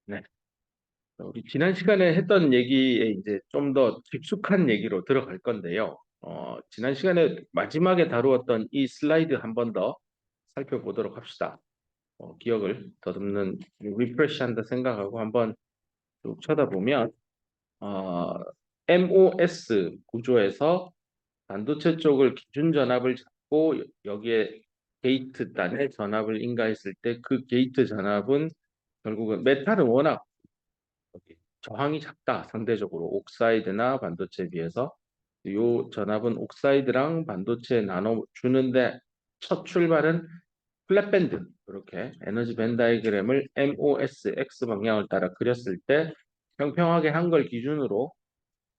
네. 우리 지난 시간에 했던 얘기에 이제 좀 더 깊숙한 얘기로 들어갈 건데요. 지난 시간에 마지막에 다루었던 이 슬라이드 한 번 더 살펴보도록 합시다. 기억을 더듬는 리프레시한다 생각하고 한번 쭉 쳐다보면 어, MOS 구조에서 반도체 쪽을 기준 전압을 잡고 여기에 게이트 단에 전압을 인가했을 때 그 게이트 전압은 결국은 메탈은 워낙 저항이 작다. 상대적으로 옥사이드나 반도체에 비해서 요 전압은 옥사이드랑 반도체에 나눠 주는데 첫 출발은 플랫밴드 이렇게 에너지 밴 다이그램을 MOS X 방향을 따라 그렸을 때 평평하게 한 걸 기준으로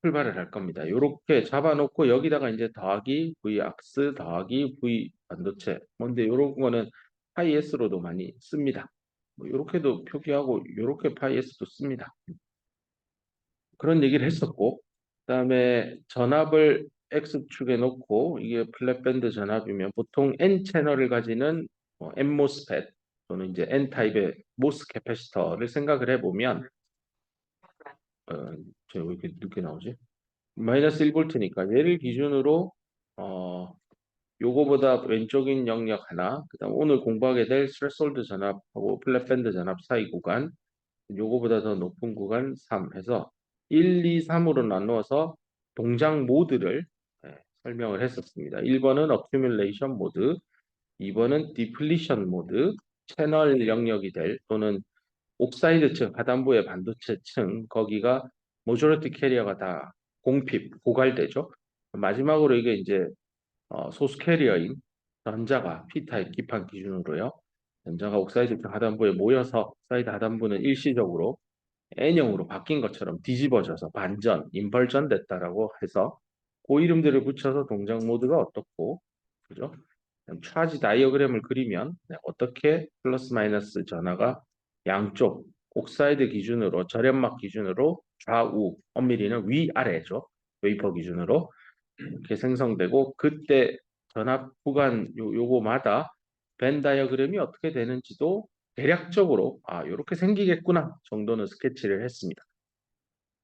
출발을 할 겁니다. 이렇게 잡아놓고 여기다가 이제 더하기 V악스 더하기 V 반도체 뭔데 이런 거는 파이 S로도 많이 씁니다. 뭐 이렇게도 표기하고 이렇게 파이 S도 씁니다. 그런 얘기를 했었고, 그다음에 전압을 X축에 놓고 이게 플랫밴드 전압이면 보통 N 채널을 가지는 N모스펫 또는 이제 N 타입의 모스 캐패시터를 생각을 해보면 어, 제가 왜 이렇게 늦게 나오지? 마이너스 1볼트니까 얘를 기준으로 어, 요거보다 왼쪽인 영역 하나, 그다음 오늘 공부하게 될 스레솔드 전압하고 플랫밴드 전압 사이 구간 요거보다 더 높은 구간 3 해서 1, 2, 3으로 나누어서 동작 모드를 설명을 했었습니다. 1번은 accumulation 모드, 2번은 depletion 모드, 채널 영역이 될 또는 옥사이드 층, 하단부의 반도체 층, 거기가 모조리티 캐리어가 다 공핍, 고갈되죠. 마지막으로 이게 이제 소수 캐리어인 전자가 P타입 기판 기준으로요. 전자가 옥사이드 층 하단부에 모여서 옥사이드 하단부는 일시적으로 N형으로 바뀐 것처럼 뒤집어져서 반전, 인벌전 됐다라고 해서 그 이름들을 붙여서 동작 모드가 어떻고, 그죠? 차지 다이어그램을 그리면 어떻게 플러스 마이너스 전하가 양쪽 옥사이드 기준으로 절연막 기준으로 좌우 엄밀히는 위아래죠. 웨이퍼 기준으로 이렇게 생성되고 그때 전압 구간 요거마다 벤 다이어그램이 어떻게 되는지도 대략적으로 이렇게 생기겠구나 정도는 스케치를 했습니다.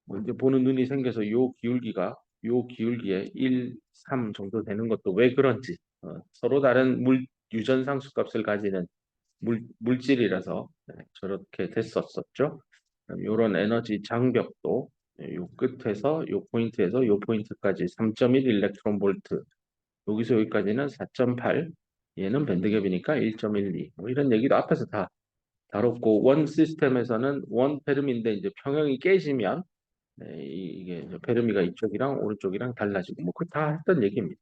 뭐 이제 보는 눈이 생겨서 요 기울기에 1, 3 정도 되는 것도 왜 그런지 서로 다른 유전 상수값을 가지는 물질이라서 저렇게 됐었었죠. 이런 에너지 장벽도 요 끝에서 요 포인트에서 요 포인트까지 3.1 일렉트론 볼트 여기서 여기까지는 4.8 얘는 밴드갭이니까 1.12 뭐 이런 얘기도 앞에서 다 다뤘고 원 시스템에서는 원 페르미인데 이제 평형이 깨지면 이게 이제 페르미가 이쪽이랑 오른쪽이랑 달라지고 뭐 그 다 했던 얘기입니다.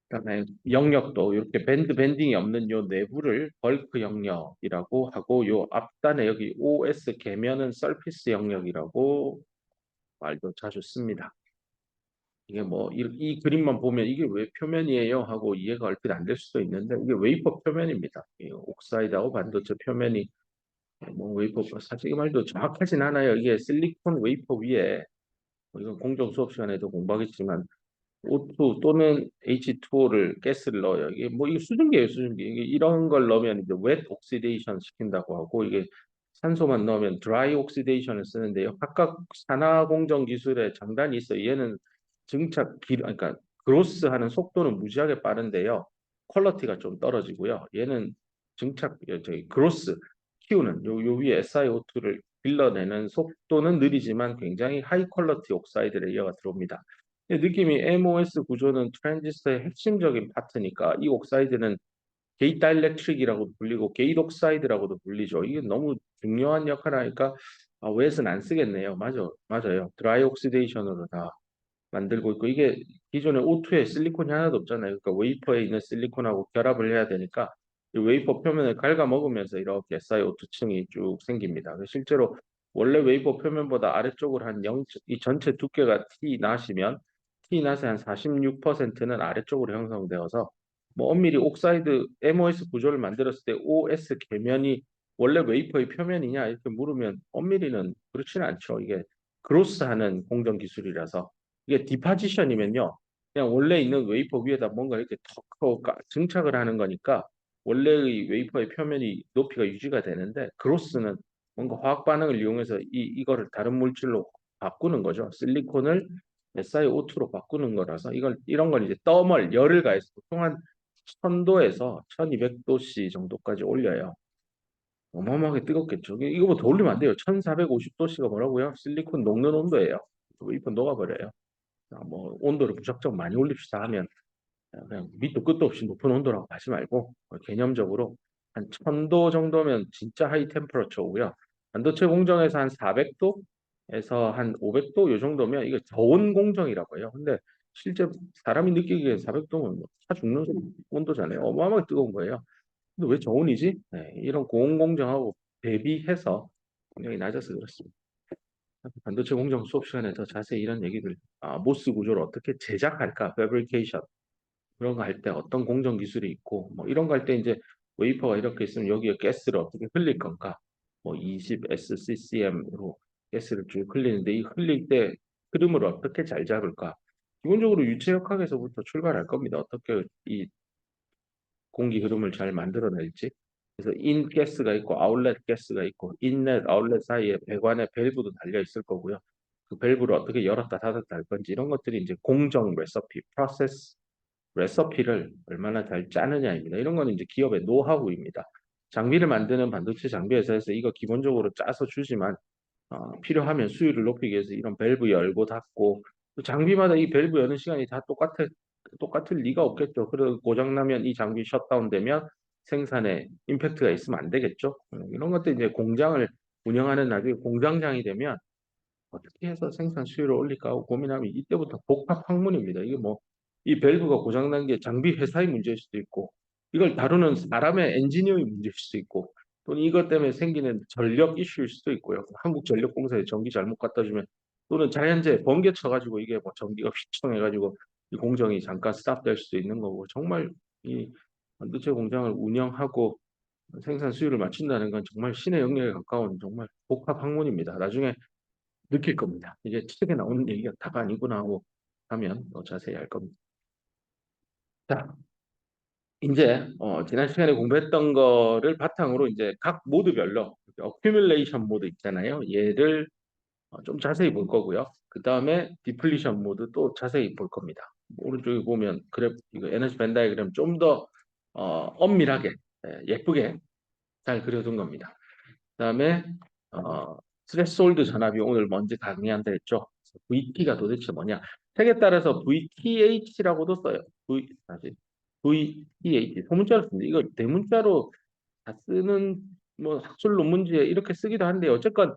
그다음에 영역도 이렇게 밴딩이 없는 요 내부를 벌크 영역이라고 하고 요 앞단에 여기 OS 계면은 서피스 영역이라고 말도 자주 씁니다. 이게 뭐 이 그림만 보면 이게 왜 표면이에요 하고 이해가 얼핏 안 될 수도 있는데 이게 웨이퍼 표면입니다. 이 옥사이드하고 반도체 표면이 뭐 웨이퍼 사실 이 말도 정확하진 않아요. 이게 실리콘 웨이퍼 위에 뭐 이건 공정 수업 시간에도 공부하겠지만 O2 또는 H2O를 가스를 넣어요. 이게 뭐 이게 수증기예요, 수증기. 이게 이런 걸 넣으면 이제 웹 옥시데이션 시킨다고 하고 이게 산소만 넣으면 드라이 옥시데이션을 쓰는데요. 각각 산화 공정 기술의 장단이 있어요. 얘는 그러니까 그로스하는 속도는 무지하게 빠른데요. 퀄러티가 좀 떨어지고요. 얘는 저기 그로스 키우는 요 위에 SiO2를 빌러내는 속도는 느리지만 굉장히 하이 퀄러티 옥사이드 레이어가 들어옵니다. 느낌이 MOS 구조는 트랜지스터의 핵심적인 파트니까 이 옥사이드는 게이트 다이렉트릭이라고도 불리고 게이트 옥사이드라고도 불리죠. 이게 너무 중요한 역할을 하니까 웨스는 안 쓰겠네요. 맞아요. 드라이 옥시데이션으로 다 만들고 있고 이게 기존에 O2에 실리콘이 하나도 없잖아요. 그러니까 웨이퍼에 있는 실리콘하고 결합을 해야 되니까 이 웨이퍼 표면을 갉아먹으면서 이렇게 SiO2 층이 쭉 생깁니다. 실제로 원래 웨이퍼 표면보다 아래쪽으로 한 0, 이 전체 두께가 T 나시면 T 나스의 한 46%는 아래쪽으로 형성되어서 뭐 엄밀히 옥사이드 MOS 구조를 만들었을 때 OS 계면이 원래 웨이퍼의 표면이냐 이렇게 물으면 엄밀히는 그렇지는 않죠. 이게 그로스하는 공정 기술이라서 이게 디파지션이면요. 그냥 원래 있는 웨이퍼 위에다 뭔가 이렇게 턱 하고 증착을 하는 거니까 원래의 웨이퍼의 표면이 높이가 유지가 되는데 그로스는 뭔가 화학 반응을 이용해서 이거를 다른 물질로 바꾸는 거죠. 실리콘을 SiO2로 바꾸는 거라서 이런 걸 이제 열을 가해서 보통 한 1000도에서 1200도씨 정도까지 올려요. 어마어마하게 뜨겁겠죠. 이거보다 더 올리면 안 돼요. 1450도씨가 뭐라고요? 실리콘 녹는 온도예요. 이거 녹아버려요. 뭐 온도를 무작정 많이 올립시다 하면 그냥 밑도 끝도 없이 높은 온도라고 하지 말고 개념적으로 한 1000도 정도면 진짜 하이 템퍼러처고요. 반도체 공정에서 한 400도에서 한 500도 요 정도면 이거 저온 공정이라고 해요. 근데 실제 사람이 느끼기에 400도면 차 죽는 온도잖아요. 어마어마하게 뜨거운 거예요. 근데 왜 저온이지? 네, 이런 고온 공정하고 대비해서 굉장히 낮아서 그렇습니다. 반도체 공정 수업 시간에 더 자세히 이런 얘기들, 모스 구조를 어떻게 제작할까, 패브리케이션 그런 거 할 때 어떤 공정 기술이 있고 뭐 이런 거 할 때 이제 웨이퍼가 이렇게 있으면 여기에 가스를 어떻게 흘릴 건가 뭐 20 SCCM으로 가스를 쭉 흘리는데 이 흘릴 때 흐름을 어떻게 잘 잡을까 기본적으로 유체역학에서부터 출발할 겁니다. 어떻게 이 공기 흐름을 잘 만들어낼지 그래서 인 가스가 있고 아웃렛 가스가 있고 인렛 아웃렛 사이에 배관에 밸브도 달려 있을 거고요. 그 밸브를 어떻게 열었다 닫았다 할 건지 이런 것들이 이제 공정 레시피 프로세스 레시피를 얼마나 잘 짜느냐입니다. 이런 거는 이제 기업의 노하우입니다. 장비를 만드는 반도체 장비 회사에서 이거 기본적으로 짜서 주지만 필요하면 수율을 높이기 위해서 이런 밸브 열고 닫고 또 장비마다 이 밸브 여는 시간이 다 똑같을 리가 없겠죠. 그리고 고장 나면 이 장비 셧다운 되면 생산에 임팩트가 있으면 안 되겠죠. 이런 것들 이제 공장을 운영하는 나중에 공장장이 되면 어떻게 해서 생산 수율을 올릴까 하고 고민하면 이때부터 복합 학문입니다. 이게 뭐 이 밸브가 고장난 게 장비 회사의 문제일 수도 있고 이걸 다루는 사람의 엔지니어의 문제일 수도 있고 또는 이것 때문에 생기는 전력 이슈일 수도 있고요. 한국전력공사에 전기 잘못 갖다 주면 또는 자연재해 번개 쳐가지고 이게 뭐 전기가 휘청해가지고 이 공정이 잠깐 스탑될 수도 있는 거고 정말 이 반도체 공장을 운영하고 생산 수율을 맞춘다는 건 정말 신의 영역에 가까운 정말 복합 학문입니다. 나중에 느낄 겁니다. 이게 책에 나오는 얘기가 다가 아니구나 하고 하면 더 자세히 알 겁니다. 자, 이제 지난 시간에 공부했던 거를 바탕으로 이제 각 모드별로 어큐뮬레이션 모드 있잖아요. 얘를 좀 자세히 볼 거고요. 그 다음에 디플리션 모드 또 자세히 볼 겁니다. 오른쪽에 보면 그래프 이거 에너지 밴 다이그램 좀 더 엄밀하게 예쁘게 잘 그려둔 겁니다. 그다음에 스레스홀드 전압이 오늘 먼저 강의한다 했죠. VT가 도대체 뭐냐? 책에 따라서 VTH라고도 써요. VTH 소문자로 씁니다. 이거 대문자로 다 쓰는 뭐 학술 논문지에 이렇게 쓰기도 한데 어쨌건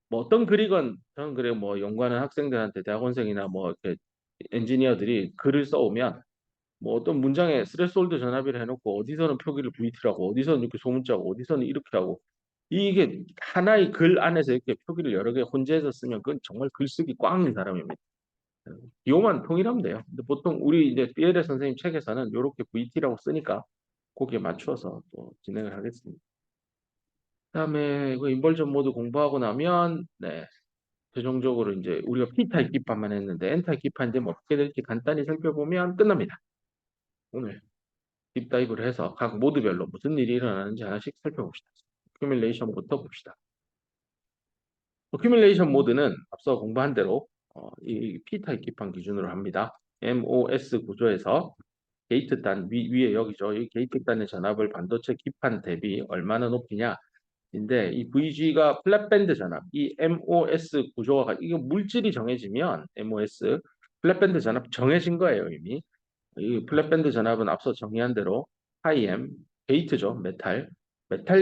뭐 어떤 글이건 저는 그래요. 뭐 연구하는 학생들한테 대학원생이나 뭐 이렇게 엔지니어들이 글을 써오면 뭐 어떤 문장에 스레스홀드 전압이라 해놓고 어디서는 표기를 VT라고 어디서는 이렇게 소문자고 어디서는 이렇게 하고 이게 하나의 글 안에서 이렇게 표기를 여러 개 혼재해서 쓰면 그건 정말 글쓰기 꽝인 사람입니다. 기호만 통일하면 돼요. 근데 보통 우리 이제 삐에르 선생님 책에서는 이렇게 VT라고 쓰니까 거기에 맞춰서 또 진행을 하겠습니다. 그다음에 그 인벌전 모드 공부하고 나면 네 최종적으로 이제 우리가 P타입 기판만 했는데 N타입 기판 이제 뭐 어떻게 될지 간단히 살펴보면 끝납니다. 오늘 딥다이브를 해서 각 모드별로 무슨 일이 일어나는지 하나씩 살펴봅시다. 어큐뮬레이션부터 봅시다. 어큐뮬레이션 모드는 앞서 공부한 대로 이 P타입 기판 기준으로 합니다. MOS 구조에서 게이트 단 위에 여기죠. 이 게이트 단의 전압을 반도체 기판 대비 얼마나 높이냐 인데 이 VG가 플랫밴드 전압, 이 MOS 구조가 이게 물질이 정해지면 MOS 플랫밴드 전압 정해진 거예요 이미. 이 플랫밴드 전압은 앞서 정의한 대로 IM 게이트죠 메탈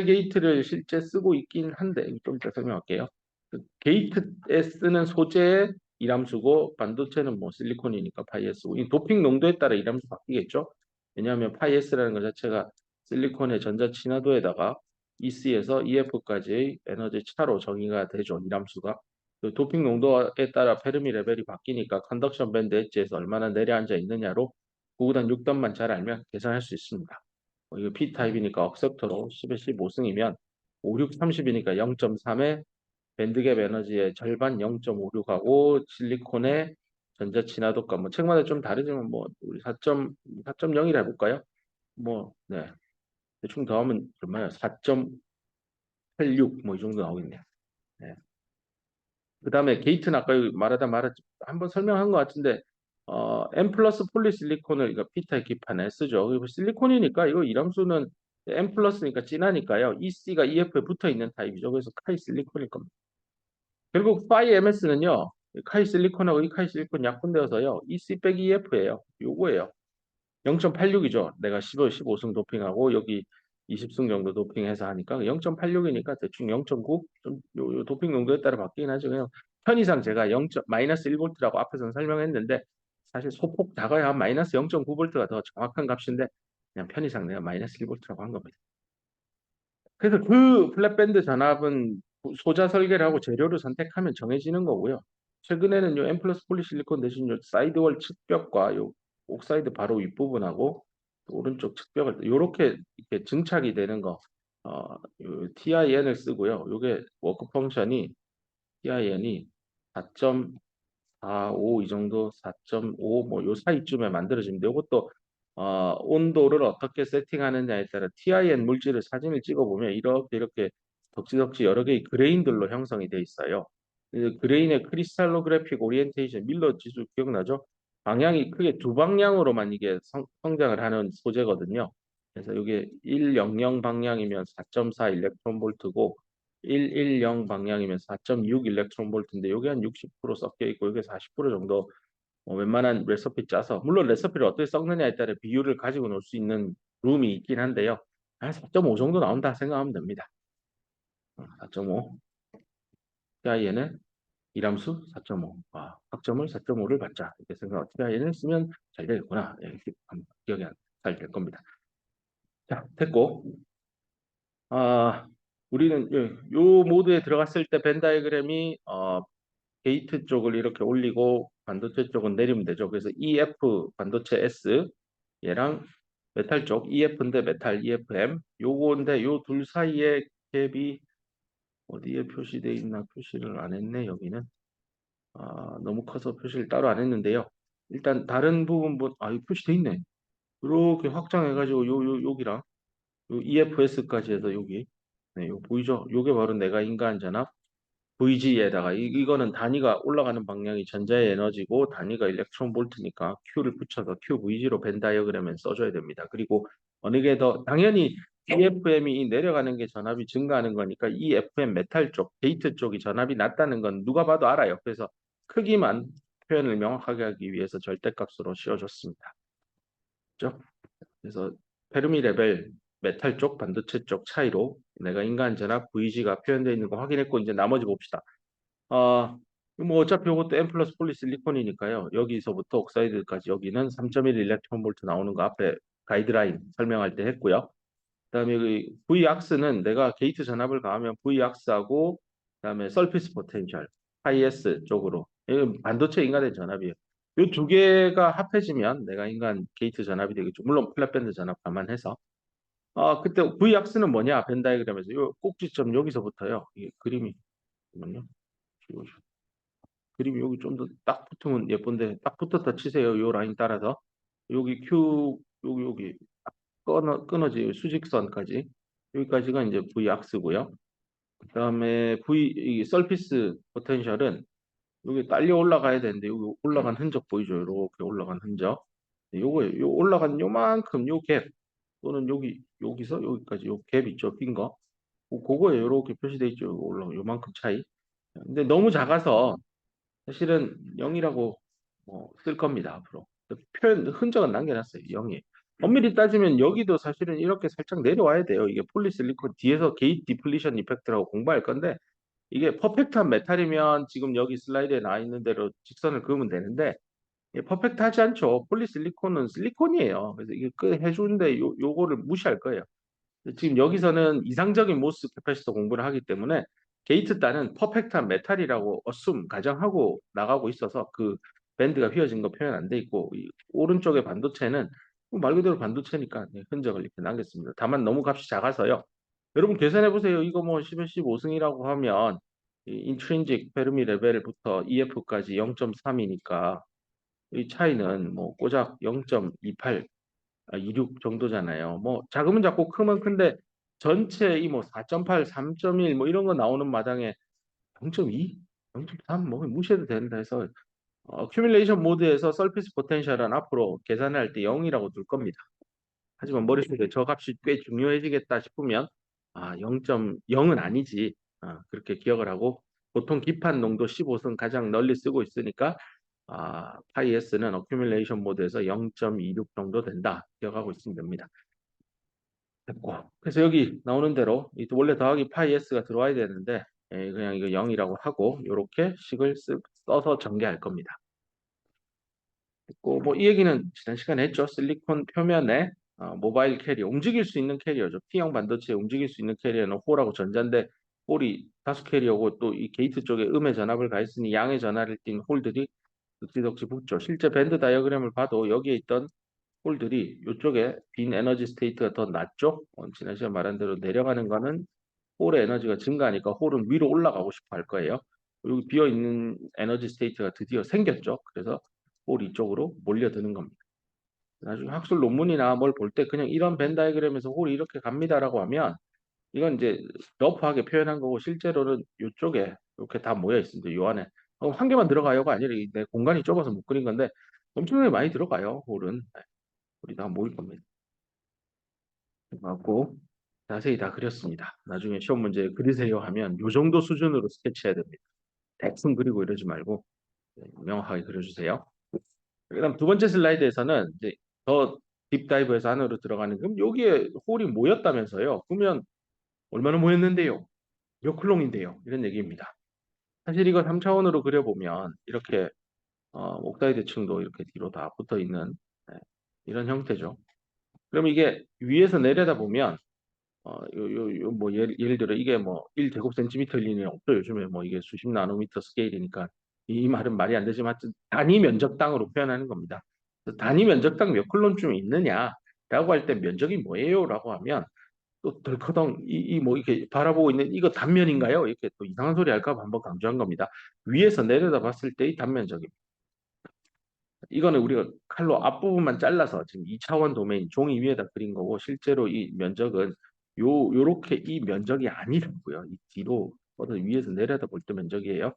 게이트를 실제 쓰고 있긴 한데 좀 이따 설명할게요. 그 게이트에 쓰는 소재의 이람수고 반도체는 뭐 실리콘이니까 파이S고 이 도핑 농도에 따라 이람수 바뀌겠죠. 왜냐하면 파이S라는 것 자체가 실리콘의 전자 친화도에다가 EC에서 EF까지의 에너지 차로 정의가 되죠. 이람수가. 그 도핑 농도에 따라 페르미 레벨이 바뀌니까 컨덕션 밴드 엣지에서 얼마나 내려앉아 있느냐로 9구단 6단만 잘 알면 계산할 수 있습니다. 이거 P타입이니까 억셉터로 10에 15승이면 5, 6, 30이니까 0.3에 밴드갭 에너지의 절반 0.56하고 실리콘의 전자 친화도가 뭐 책마다 좀 다르지만 뭐 우리 4.0이라 해볼까요? 뭐 네. 대충 더하면 얼마야? 4. 86 뭐 이 정도 나오겠네요. 네. 그다음에 게이트는 아까 말했지 한번 설명한 것 같은데 M 플러스 폴리실리콘을 이거 P타입 기판에 쓰죠. 그리고 실리콘이니까 이거 이람수는 M 플러스니까 진하니까요. EC가 EF에 붙어 있는 타입이죠. 그래서 카이 실리콘일 겁니다. 결국 파이 MS는요. 카이 실리콘하고 이 카이 실리콘 약분되어서요. EC 빼기 EF예요. 요거예요. 0.86이죠. 내가 15승 도핑하고 여기 20승 정도 도핑해서 하니까 0.86이니까 대충 0.9 좀 요 도핑 농도에 따라 바뀌긴 하죠. 그냥 편의상 제가 0. 마이너스 1볼트라고 앞에서는 설명했는데 사실 소폭 작아야 마이너스 0.9볼트가 더 정확한 값인데 그냥 편의상 내가 마이너스 1볼트라고 한 겁니다. 그래서 그 플랫밴드 전압은 소자 설계를 하고 재료를 선택하면 정해지는 거고요. 최근에는 요 M 플러스 폴리실리콘 대신 요 사이드월 측벽과 요 옥사이드 바로 윗부분하고 오른쪽 측벽을 요렇게 이렇게 증착이 되는 거, 요 TIN을 쓰고요. 요게 워크 펑션이 TIN이 4.45 이 정도, 4.5 뭐 요 사이쯤에 만들어집니다. 요것도 온도를 어떻게 세팅하느냐에 따라 TIN 물질을 사진을 찍어보면 이렇게 덕지덕지 여러 개의 그레인들로 형성이 돼 있어요. 그레인의 크리스탈로그래픽 오리엔테이션 밀러 지수 기억나죠? 방향이 크게 두 방향으로만 이게 성장을 하는 소재거든요. 그래서 이게 100 방향이면 4.4 일렉트론 볼트고 110 방향이면 4.6 일렉트론 볼트인데 이게 한 60% 섞여 있고 이게 40% 정도 웬만한 레시피 짜서 물론 레시피를 어떻게 섞느냐에 따라 비율을 가지고 놀 수 있는 룸이 있긴 한데요. 한 4.5 정도 나온다 생각하면 됩니다. 4.5. TIN은 이람수 4.5. 학점을 4.5를 받자. 이렇게 생각. TIN을 쓰면 잘 되겠구나. 이렇게 기억이 잘 될 겁니다. 자, 됐고. 우리는 요 모드에 들어갔을 때 벤 다이어그램이 게이트 쪽을 이렇게 올리고 반도체 쪽은 내리면 되죠. 그래서 EF 반도체 S 얘랑 메탈 쪽 EF인데 메탈 EFM 요거인데 요 둘 사이에 갭이 어디에 표시되어 있나 표시를 안 했네 여기는 너무 커서 표시를 따로 안 했는데요. 일단 다른 부분 이거 표시돼 있네. 이렇게 확장해가지고 여기랑 요 EFS까지 해서 여기 네, 요 보이죠? 요게 바로 내가 인간 전압 VG에다가 이거는 단위가 올라가는 방향이 전자의 에너지고 단위가 일렉트론 볼트니까 Q를 붙여서 QVG로 벤 다이어그램에 써줘야 됩니다. 그리고 어느 게 더 당연히 EFM이 내려가는 게 전압이 증가하는 거니까 EFM 메탈 쪽, 게이트 쪽이 전압이 낮다는 건 누가 봐도 알아요. 그래서 크기만 표현을 명확하게 하기 위해서 절대값으로 씌워줬습니다. 그렇죠? 그래서 페르미 레벨 메탈 쪽, 반도체 쪽 차이로 내가 인간 전압 VG가 표현되어 있는 거 확인했고 이제 나머지 봅시다. 뭐 어차피 이것도 M 플러스 폴리실리콘이니까요. 여기서부터 옥사이드까지 여기는 3.1 일렉트론 볼트 나오는 거 앞에 가이드라인 설명할 때 했고요. 그다음에 그 V악스는 내가 게이트 전압을 가하면 V악스하고 그다음에 서피스 포텐셜 IS 쪽으로 이건 반도체 인가된 전압이에요. 이 두 개가 합해지면 내가 인간 게이트 전압이 되겠죠. 물론 플랫밴드 전압 감안해서. 그때 V악스는 뭐냐? 벤 다이그램에서 요 꼭지점 여기서부터요. 이게 그림이 잠깐만요. 그림이 여기 좀 더 딱 붙으면 예쁜데 딱 붙었다 치세요. 요 라인 따라서 여기 Q 여기 딱 끊어지 수직선까지 여기까지가 이제 V 악스고요. 그다음에 V 이 서피스 포텐셜은 여기 딸려 올라가야 되는데 여기 올라간 흔적 보이죠? 이렇게 올라간 흔적. 요 올라간 요만큼 요 갭 또는 여기서 여기까지 요 갭 있죠? 빈 거. 그거에 이렇게 표시돼 있죠. 올라 요만큼 차이. 근데 너무 작아서 사실은 0이라고 쓸 겁니다, 앞으로. 표현, 흔적은 남겨놨어요, 0이. 엄밀히 따지면 여기도 사실은 이렇게 살짝 내려와야 돼요. 이게 폴리실리콘 뒤에서 게이트 디플리션 이펙트라고 공부할 건데, 이게 퍼펙트한 메탈이면 지금 여기 슬라이드에 나와 있는 대로 직선을 그으면 되는데, 이게 퍼펙트하지 않죠. 폴리실리콘은 실리콘이에요. 그래서 이게 해주는데 요거를 무시할 거예요. 지금 여기서는 이상적인 모스 캐패시터 공부를 하기 때문에 게이트 단은 퍼펙트한 메탈이라고 가정하고 나가고 있어서 그 밴드가 휘어진 거 표현 안 돼 있고 이 오른쪽의 반도체는 말 그대로 반도체니까 흔적을 이렇게 남겼습니다. 다만 너무 값이 작아서요. 여러분 계산해 보세요. 이거 뭐 10에 15승이라고 하면 이 인트린직 페르미 레벨부터 EF까지 0.3이니까 이 차이는 뭐 고작 0.28 26 정도잖아요. 뭐 작으면 작고 크면 큰데 전체 이 뭐 4.8, 3.1 뭐 이런 거 나오는 마당에 0.2, 0.3 뭐 무시해도 된다 해서 큐뮬레이션 모드에서 서피스 포텐셜은 앞으로 계산할 때 0이라고 둘 겁니다. 하지만 머릿속에 저 값이 꽤 중요해지겠다 싶으면 0.0은 아니지. 그렇게 기억을 하고 보통 기판 농도 15선 가장 널리 쓰고 있으니까 파이 S는 어큐뮬레이션 모드에서 0.26 정도 된다. 기억하고 있으면 됩니다. 됐고. 그래서 여기 나오는 대로 원래 더하기 파이 S가 들어와야 되는데 그냥 이거 0이라고 하고 이렇게 식을 써서 전개할 겁니다. 뭐 이 얘기는 지난 시간에 했죠. 실리콘 표면에 모바일 캐리어, 움직일 수 있는 캐리어죠. P형 반도체에 움직일 수 있는 캐리어는 홀하고 전자인데 홀이 다수 캐리어고 또 이 게이트 쪽에 음의 전압을 가했으니 양의 전압을 띤 홀들이 덕지덕지 붙죠. 실제 밴드 다이어그램을 봐도 여기에 있던 홀들이 이쪽에 빈 에너지 스테이트가 더 낮죠. 지난 시간 말한 대로 내려가는 거는 홀의 에너지가 증가하니까 홀은 위로 올라가고 싶어 할 거예요. 그리고 비어 있는 에너지 스테이트가 드디어 생겼죠. 그래서 홀 이쪽으로 몰려드는 겁니다. 나중에 학술 논문이나 뭘 볼 때 그냥 이런 벤 다이그램에서 홀이 이렇게 갑니다라고 하면 이건 이제 러프하게 표현한 거고 실제로는 이쪽에 이렇게 다 모여 있습니다. 요 안에 한 개만 들어가요가 아니라 내 공간이 좁아서 못 그린 건데 엄청나게 많이 들어가요. 홀은 홀이 다 모일 겁니다. 맞고 자세히 다 그렸습니다. 나중에 시험 문제 그리세요 하면 요 정도 수준으로 스케치해야 됩니다. 대충 그리고 이러지 말고 명확하게 그려주세요. 그다음 두 번째 슬라이드에서는 이제 더 딥다이브해서 안으로 들어가는 그럼 여기에 홀이 모였다면서요. 그러면 얼마나 모였는데요? 몇 쿨롱인데요? 이런 얘기입니다. 사실 이거 3차원으로 그려보면 이렇게 옥사이드 층도 이렇게 뒤로 다 붙어 있는 이런 형태죠. 그럼 이게 위에서 내려다 보면 뭐 예를 들어 이게 뭐 1제곱센티미터 리니 없죠. 요즘에 뭐 이게 수십 나노미터 스케일이니까 이 말은 말이 안 되지만 하여튼 단위 면적당으로 표현하는 겁니다. 그래서 단위 면적당 몇 쿨론쯤 있느냐라고 할 때 면적이 뭐예요?라고 하면 또 덜커덩 뭐 이렇게 바라보고 있는 이거 단면인가요? 이렇게 또 이상한 소리 할까 봐 한번 강조한 겁니다. 위에서 내려다 봤을 때의 단면적입니다. 이거는 우리가 칼로 앞부분만 잘라서 지금 2차원 도메인 종이 위에다 그린 거고 실제로 이 면적은 요렇게 이 면적이 아니라고요. 이 뒤로 뻗어 위에서 내려다 볼 때 면적이에요.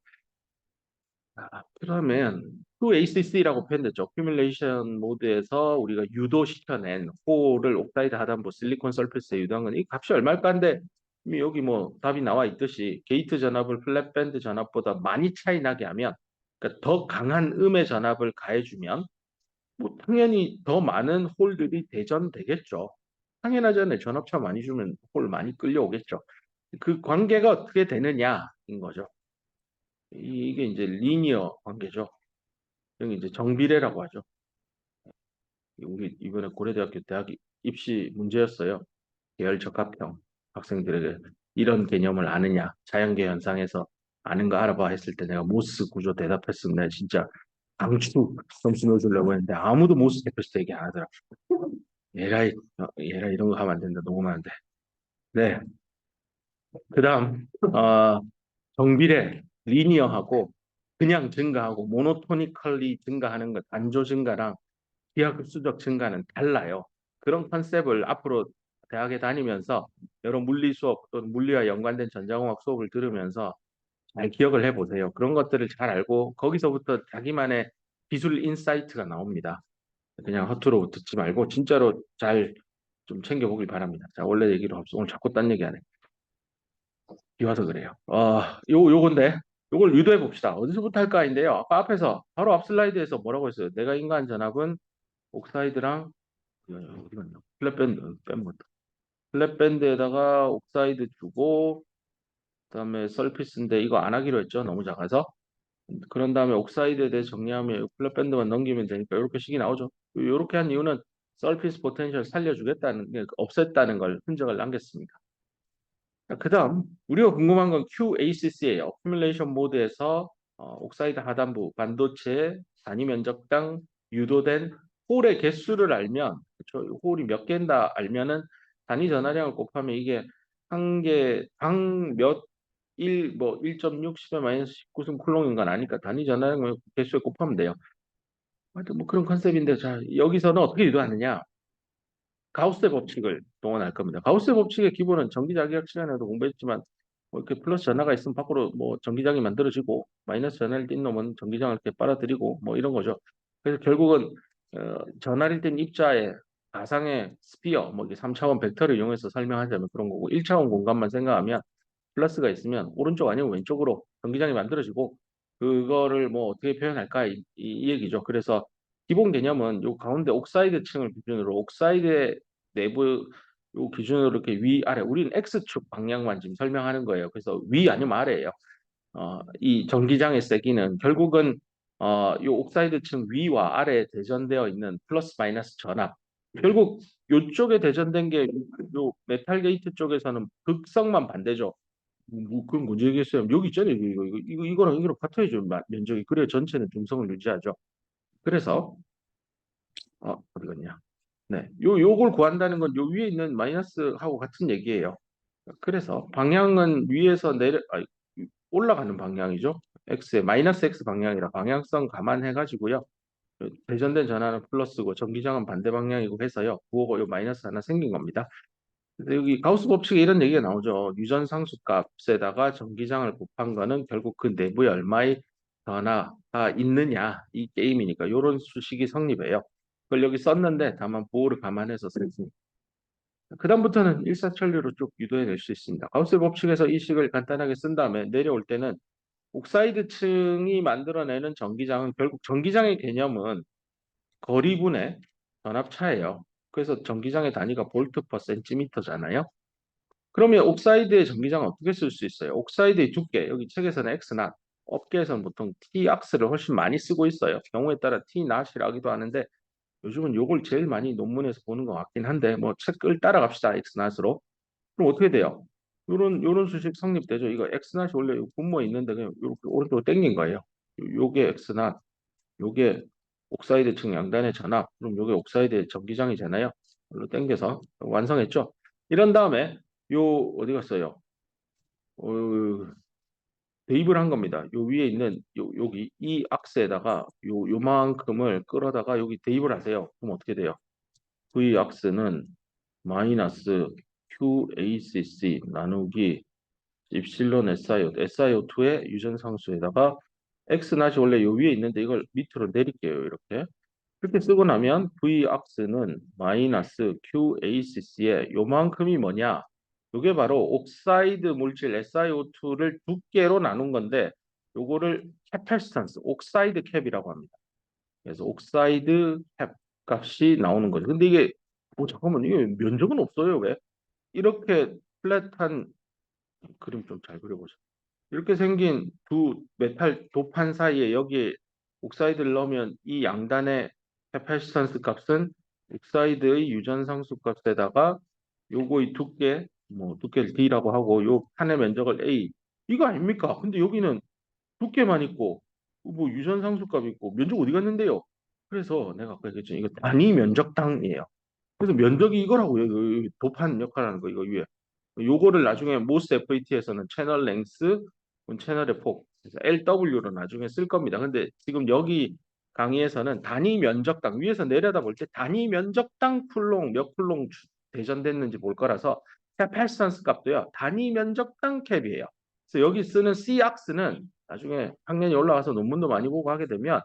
그러면 QACC라고 표현됐죠. Accumulation 모드에서 우리가 유도시켜낸 홀을 옥사이드 하단부 실리콘 서피스에 유도한 건 이 값이 얼마일까인데 이미 여기 뭐 답이 나와 있듯이 게이트 전압을 플랫밴드 전압보다 많이 차이 나게 하면 그러니까 더 강한 음의 전압을 가해주면 뭐 당연히 더 많은 홀들이 대전되겠죠. 당연하잖아요. 전압차 많이 주면 홀 많이 끌려오겠죠. 그 관계가 어떻게 되느냐인 거죠. 이게 이제 리니어 관계죠. 여기 이제 정비례라고 하죠. 우리 이번에 고려대학교 대학 입시 문제였어요. 계열 적합형 학생들에게 이런 개념을 아느냐, 자연계 현상에서 아는 거 알아봐 했을 때 내가 모스 구조 대답했으면 내가 진짜 강추 점수 넣어주려고 했는데 아무도 모스 대표스 얘기 안 하더라. 얘가 이런 거 하면 안 된다. 녹음하면 안 돼. 네. 그다음 정비례 리니어하고 그냥 증가하고 모노토니컬리 증가하는 것 단조 증가랑 기하급수적 증가는 달라요. 그런 컨셉을 앞으로 대학에 다니면서 여러 물리 수업 또는 물리와 연관된 전자공학 수업을 들으면서 잘 기억을 해보세요. 그런 것들을 잘 알고 거기서부터 자기만의 기술 인사이트가 나옵니다. 그냥 허투루 듣지 말고 진짜로 잘 좀 챙겨보길 바랍니다. 자, 원래 얘기로 합시다. 오늘 자꾸 딴 얘기 하네. 비 와서 그래요. 요건데 요걸 유도해 봅시다. 어디서부터 할까인데요. 아까 앞에서 바로 앞 슬라이드에서 뭐라고 했어요? 내가 인간 전압은 옥사이드랑 어디 갔나? 플랫밴드 뺀부터 플랫밴드에다가 옥사이드 주고 그다음에 서피스인데 이거 안 하기로 했죠. 너무 작아서. 그런 다음에 옥사이드에 대해 정리하면 플랫밴드만 넘기면 되니까 이렇게 식이 나오죠. 이렇게 한 이유는 서피스 포텐셜 살려주겠다는 없앴다는 걸 흔적을 남겼습니다. 그다음 우리가 궁금한 건 QACC예요. Accumulation 모드에서 옥사이드 하단부 반도체 단위 면적당 유도된 홀의 개수를 알면 그렇죠? 홀이 몇 개인다 알면은 단위 전하량을 곱하면 이게 한 개 당 몇 1, 1.6, 10의 마이너스 19승 쿨롱인 건 아니까 단위 전하량을 개수에 곱하면 돼요. 하여튼 뭐 그런 컨셉인데 자 여기서는 어떻게 유도하느냐? 가우스의 법칙을 동원할 겁니다. 가우스의 법칙의 기본은 전기자기학 시간에도 공부했지만 뭐 이렇게 플러스 전하가 있으면 밖으로 뭐 전기장이 만들어지고 마이너스 전하를 띈 놈은 전기장을 이렇게 빨아들이고 뭐 이런 거죠. 그래서 결국은 전하를 띤 입자의 가상의 스피어, 뭐 이게 3차원 벡터를 이용해서 설명하자면 그런 거고 1차원 공간만 생각하면 플러스가 있으면 오른쪽 아니면 왼쪽으로 전기장이 만들어지고 그거를 뭐 어떻게 표현할까 이 얘기죠. 그래서 기본 개념은 요 가운데 옥사이드 층을 기준으로 옥사이드의 내부 요 기준으로 이렇게 위 아래 우리는 X축 방향만 지금 설명하는 거예요. 그래서 위 아니면 아래예요. 이 전기장의 세기는 결국은 요 옥사이드층 위와 아래에 대전되어 있는 플러스 마이너스 전압. 결국 요쪽에 대전된 게 요 메탈 게이트 쪽에서는 극성만 반대죠. 뭐 그건 문제겠어요. 여기 있잖아요. 이거랑 같아야죠. 면적이. 그래야 전체는 중성을 유지하죠. 그래서 어디 갔냐? 네, 요걸 구한다는 건 요 위에 있는 마이너스하고 같은 얘기예요. 그래서 방향은 위에서 올라가는 방향이죠. X의 마이너스 X 방향이라 방향성 감안해 가지고요. 대전된 전하는 플러스고 전기장은 반대 방향이고 해서요. 부호가 요 마이너스 하나 생긴 겁니다. 근데 여기 가우스 법칙에 이런 얘기가 나오죠. 유전 상수 값에다가 전기장을 곱한 거는 결국 그 내부에 얼마의 변화가 있느냐 이 게임이니까 이런 수식이 성립해요. 그걸 여기 썼는데 다만 부호를 감안해서 썼습니다. 그다음부터는 일사천리로 쭉 유도해낼 수 있습니다. 가우스 법칙에서 이 식을 간단하게 쓴 다음에 내려올 때는 옥사이드층이 만들어내는 전기장은 결국 전기장의 개념은 거리분의 전압차예요. 그래서 전기장의 단위가 볼트 퍼 센티미터잖아요. 그러면 옥사이드의 전기장은 어떻게 쓸 수 있어요? 옥사이드의 두께, 여기 책에서는 X낫, 업계에서는 보통 T악스를 훨씬 많이 쓰고 있어요. 경우에 따라 T낫이라기도 하는데 요즘은 요걸 제일 많이 논문에서 보는 것 같긴 한데 뭐 책을 따라갑시다. X낫으로. 그럼 어떻게 돼요? 요런 수식 성립되죠. 이거 X낫이 원래 분모에 있는데 그냥 이렇게 오른쪽으로 당긴 거예요. 요게 X낫, 요게 옥사이드 층 양단의 전압, 그럼 요게 옥사이드의 전기장이잖아요. 이걸로 당겨서 완성했죠. 이런 다음에 요 어디 갔어요? 어, 대입을 한 겁니다. 요 위에 있는 여기 이 악스에다가 요만큼을 끌어다가 여기 대입을 하세요. 그럼 어떻게 돼요? V 악스는 마이너스 QACC 나누기 입실론 SiO2의 유전 상수에다가 X 낫이 원래 요 위에 있는데 이걸 밑으로 내릴게요. 이렇게. 그렇게 쓰고 나면 V악스는 마이너스 QACC의 요만큼이 뭐냐? 요게 바로 옥사이드 물질 SiO2를 두께로 나눈 건데 요거를 캐팔시턴스, 옥사이드 캡이라고 합니다. 그래서 옥사이드 캡 값이 나오는 거죠. 근데 이게 잠깐만 이게 면적은 없어요. 왜? 이렇게 플랫한 그림 좀 잘 그려보세요. 이렇게 생긴 두 메탈 도판 사이에 여기에 옥사이드를 넣으면 이 양단의 캐파시턴스 값은 옥사이드의 유전상수 값에다가 요거의 두께 뭐 두께를 D라고 하고 요 판의 면적을 A 이거 아닙니까? 근데 여기는 두께만 있고 뭐 유전상수 값 있고 면적 어디 갔는데요? 그래서 내가 아까 얘기했죠. 이거 단위 면적당이에요. 그래서 면적이 이거라고요. 여기 도판 역할하는 거 이거 위에. 요거를 나중에 모스 FAT에서는 채널 랭스, 채널의 폭, 그래서 LW로 나중에 쓸 겁니다. 근데 지금 여기 강의에서는 단위 면적당 위에서 내려다 볼 때 단위 면적당 쿨롱 몇 쿨롱 대전됐는지 볼 거라서 캐팔시턴스 값도요. 단위 면적당 캡이에요. 그래서 여기 쓰는 C악스는 나중에 학년이 올라가서 논문도 많이 보고 하게 되면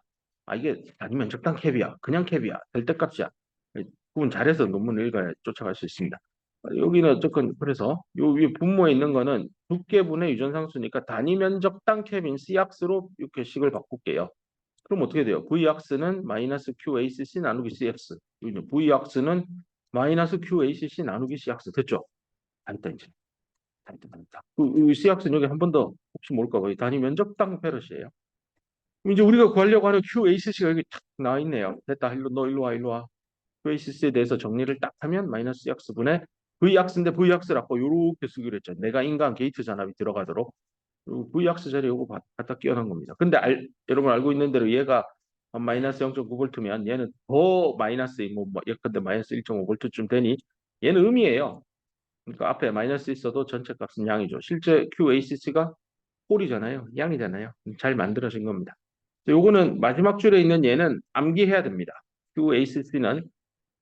이게 단위 면적당 캡이야. 그냥 캡이야. 절대값이야. 그분 잘해서 논문을 읽어야 쫓아갈 수 있습니다. 여기는 어쨌건 그래서 요 위에 분모에 있는 거는 두께분의 유전상수니까 단위 면적당 캡인 C악스로 이렇게 식을 바꿀게요. 그럼 어떻게 돼요? V악스는 마이너스 QACC 나누기 CX. V악스는 마이너스 QACC 나누기 C악스. 됐죠? 다 됐다 이제. 다 됐다. 다 됐다. 그 C악스는 여기 한 번 더 혹시 모를까 봐. 단위 면적당 페럿이에요. 그럼 이제 우리가 구하려고 하는 QACC가 여기 탁 나와 있네요. 됐다. 너 일로 와, 일로 와. QACC에 대해서 정리를 딱 하면 마이너스 C악스분의 V악스인데 V악스라고 이렇게 쓰기로 했죠. 내가 인간 게이트 잔압이 들어가도록. 그리고 V악스 자리에 이거 갖다 끼워놓은 겁니다. 근데 여러분 알고 있는 대로 얘가 마이너스 0.9V면 얘는 더 마이너스 예컨대 마이너스 1.5V쯤 되니 얘는 음이에요. 그러니까 앞에 마이너스 있어도 전체 값은 양이죠. 실제 QACC가 홀이잖아요. 양이잖아요. 잘 만들어진 겁니다. 요거는 마지막 줄에 있는 얘는 암기해야 됩니다. QACC는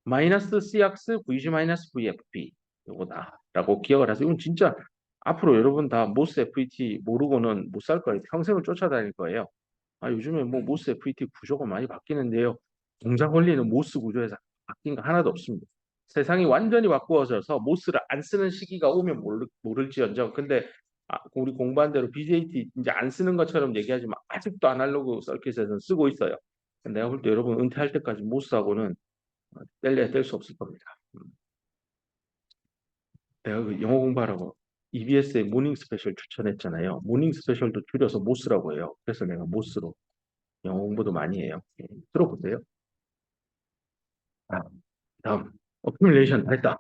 마이너스 Cx VG 마이너스 VFP 요거다라고 기억을 하세요. 이건 진짜 앞으로 여러분 다 모스 FET 모르고는 못 살 거예요. 평생을 쫓아다닐 거예요. 아, 요즘에 뭐 모스 FET 구조가 많이 바뀌는데요. 동작 원리는 모스 구조에서 바뀐 거 하나도 없습니다. 세상이 완전히 바꾸어져서 모스를 안 쓰는 시기가 오면 모를지언정. 근데 우리 공부한 대로 BJT 이제 안 쓰는 것처럼 얘기하지만 아직도 아날로그 서킷에서는 쓰고 있어요. 내가 볼 때 여러분 은퇴할 때까지 모스하고는 뗄래야 뗄 수 없을 겁니다. 내가 그 영어 공부하라고 EBS의 모닝 스페셜 추천했잖아요. 모닝 스페셜도 줄여서 모스라고 해요. 그래서 내가 모스로 영어 공부도 많이 해요. 들어보세요. 아, 다음 어큐뮬레이션 다 했다.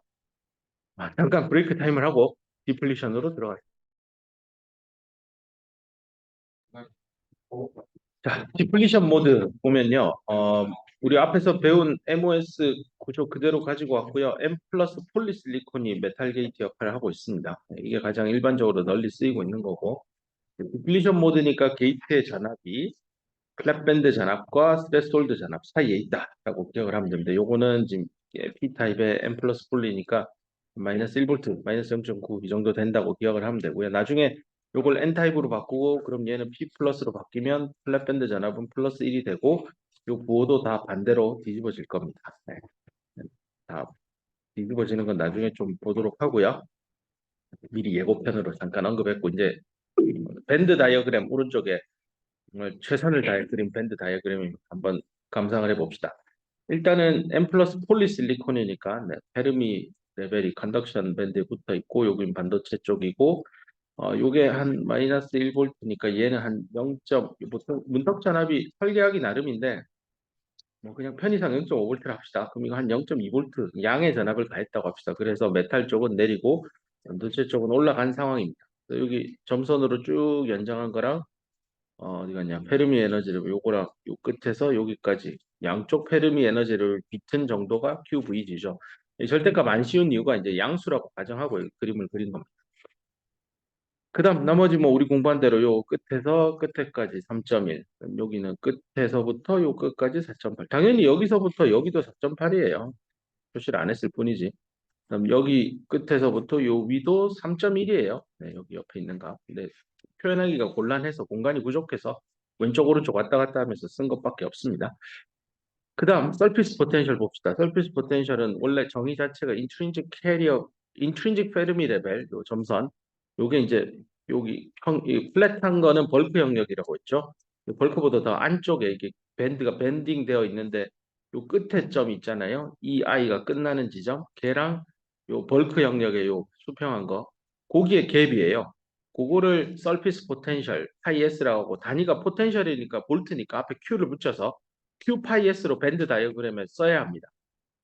잠깐 브레이크 타임을 하고 디플리션으로 들어가요. 자, 디플리션 모드 보면요. 우리 앞에서 배운 MOS 구조 그대로 가지고 왔고요. M 플러스 폴리실리콘이 메탈 게이트 역할을 하고 있습니다. 이게 가장 일반적으로 널리 쓰이고 있는 거고. 디플리션 모드니까 게이트의 전압이 클랩밴드 전압과 스레스홀드 전압 사이에 있다라고 기억을 하면 됩니다. 요거는 지금 P타입의 M 플러스 폴리니까 마이너스 1볼트, 마이너스 0.9 이 정도 된다고 기억을 하면 되고요. 나중에 요걸 N타입으로 바꾸고 그럼 얘는 P 플러스로 바뀌면 플랫밴드 전압은 플러스 1이 되고 요 부호도 다 반대로 뒤집어질 겁니다. 네. 다 뒤집어지는 건 나중에 좀 보도록 하고요. 미리 예고편으로 잠깐 언급했고 이제 밴드 다이어그램 오른쪽에 정말 최선을 다해 그린 밴드 다이어그램을 한번 감상을 해봅시다. 일단은 M 플러스 폴리실리콘이니까 네, 페르미 레벨이 컨덕션 밴드에 붙어 있고 여긴 반도체 쪽이고 요게 한 마이너스 1볼트니까 얘는 한 0. 보통 문턱 전압이 설계하기 나름인데 뭐 그냥 편의상 0.5볼트를 합시다. 그럼 이거 한 0.2볼트 양의 전압을 가했다고 합시다. 그래서 메탈 쪽은 내리고 반도체 쪽은 올라간 상황입니다. 여기 점선으로 쭉 연장한 거랑 어디 갔냐 페르미 에너지를 요거랑 요 끝에서 여기까지 양쪽 페르미 에너지를 비튼 정도가 QVG죠. 절대값 안 씌운 이유가 이제 양수라고 가정하고 그림을 그린 겁니다. 그다음 나머지 뭐 우리 공부한 대로 요 끝에서 끝에까지 3.1 여기는 끝에서부터 요 끝까지 4.8 당연히 여기서부터 여기도 4.8이에요. 표시를 안 했을 뿐이지. 그럼 여기 끝에서부터 요 위도 3.1이에요. 네, 여기 옆에 있는 값. 근데 표현하기가 곤란해서 공간이 부족해서 왼쪽 오른쪽 왔다 갔다 하면서 쓴 것밖에 없습니다. 그 다음 서피스 포텐셜 봅시다. 서피스 포텐셜은 원래 정의 자체가 인트린직 캐리어, 인트린직 페르미 레벨 요 점선 요게 이제 여기 이 플랫한 거는 벌크 영역이라고 했죠. 이 벌크보다 더 안쪽에 이게 밴드가 밴딩 되어 있는데 요 끝에 점 있잖아요. 이 아이가 끝나는 지점 걔랑 요 벌크 영역의 요 수평한 거 거기에 갭이에요. 그거를 서피스 포텐셜 파이 S라고 하고 단위가 포텐셜이니까 볼트니까 앞에 Q를 붙여서 Q 파이 S로 밴드 다이어그램에 써야 합니다.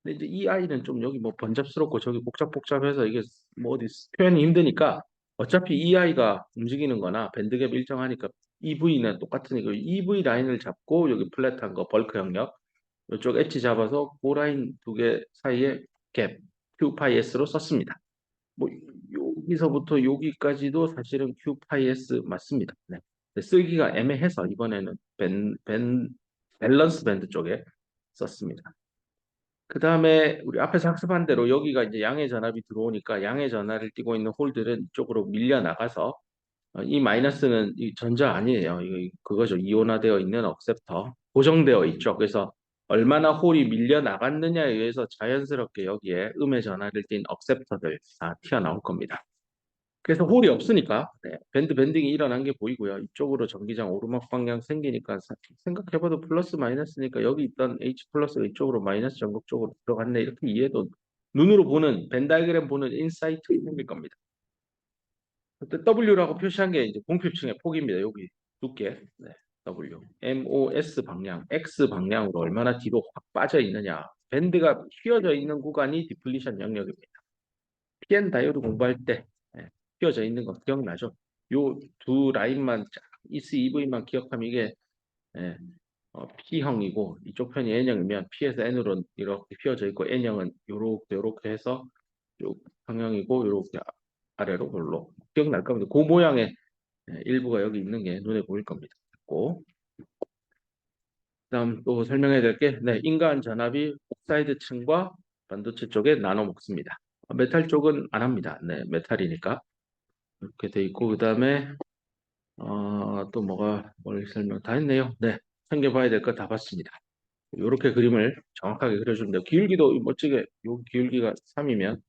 근데 이제 이 아이는 좀 여기 뭐 번잡스럽고 저기 복잡복잡해서 이게 뭐 어디 표현이 힘드니까 어차피 이 아이가 움직이는 거나 밴드갭 일정하니까 EV는 똑같으니까 EV 라인을 잡고 여기 플랫한 거 벌크 영역 이쪽 엣지 잡아서 그 라인 두 개 사이에 갭 Q 파이 S로 썼습니다. 뭐 여기서부터 여기까지도 사실은 Q 파이 S 맞습니다. 네. 쓰기가 애매해서 이번에는 밸런스 밴드 쪽에 썼습니다. 그 다음에 우리 앞에서 학습한 대로 여기가 이제 양의 전압이 들어오니까 양의 전압을 띠고 있는 홀들은 이쪽으로 밀려 나가서 이 마이너스는 이 전자 아니에요. 이거 그거죠. 이온화되어 있는 억셉터 고정되어 있죠. 그래서 얼마나 홀이 밀려 나갔느냐에 의해서 자연스럽게 여기에 음의 전하를 띤 억셉터들 다 튀어나올 겁니다. 그래서 홀이 없으니까 네, 밴딩이 일어난 게 보이고요. 이쪽으로 전기장 오르막 방향 생기니까 생각해봐도 플러스 마이너스니까 여기 있던 H 플러스가 이쪽으로 마이너스 전극 쪽으로 들어갔네 이렇게 이해도 눈으로 보는 벤 다이그램 보는 인사이트 생길 겁니다. 그때 W라고 표시한 게 이제 공표층의 폭입니다. 여기 두께 네, W MOS 방향 X 방향으로 얼마나 뒤로 확 빠져 있느냐 밴드가 휘어져 있는 구간이 디플리션 영역입니다. PN 다이오드 공부할 때 휘어져 있는 거 기억나죠? 요 두 라인만 ECEV만 기억하면 이게 예, P형이고 이쪽 편이 N형이면 P에서 N으로 이렇게 휘어져 있고 N형은 요렇게 해서 요 방향이고 요렇게 아래로 볼로 기억날 겁니다. 그 모양의 일부가 여기 있는 게 눈에 보일 겁니다. 고 그다음 또 설명해야 될 게 인간 전압이 옥사이드 층과 반도체 쪽에 나눠 먹습니다. 메탈 쪽은 안 합니다. 네, 메탈이니까. 이렇게 돼 있고, 그 다음에, 또 뭘 설명 다 했네요. 네, 챙겨봐야 될 거 다 봤습니다. 이렇게 그림을 정확하게 그려주면 돼요. 기울기도 멋지게, 요 기울기가 3이면,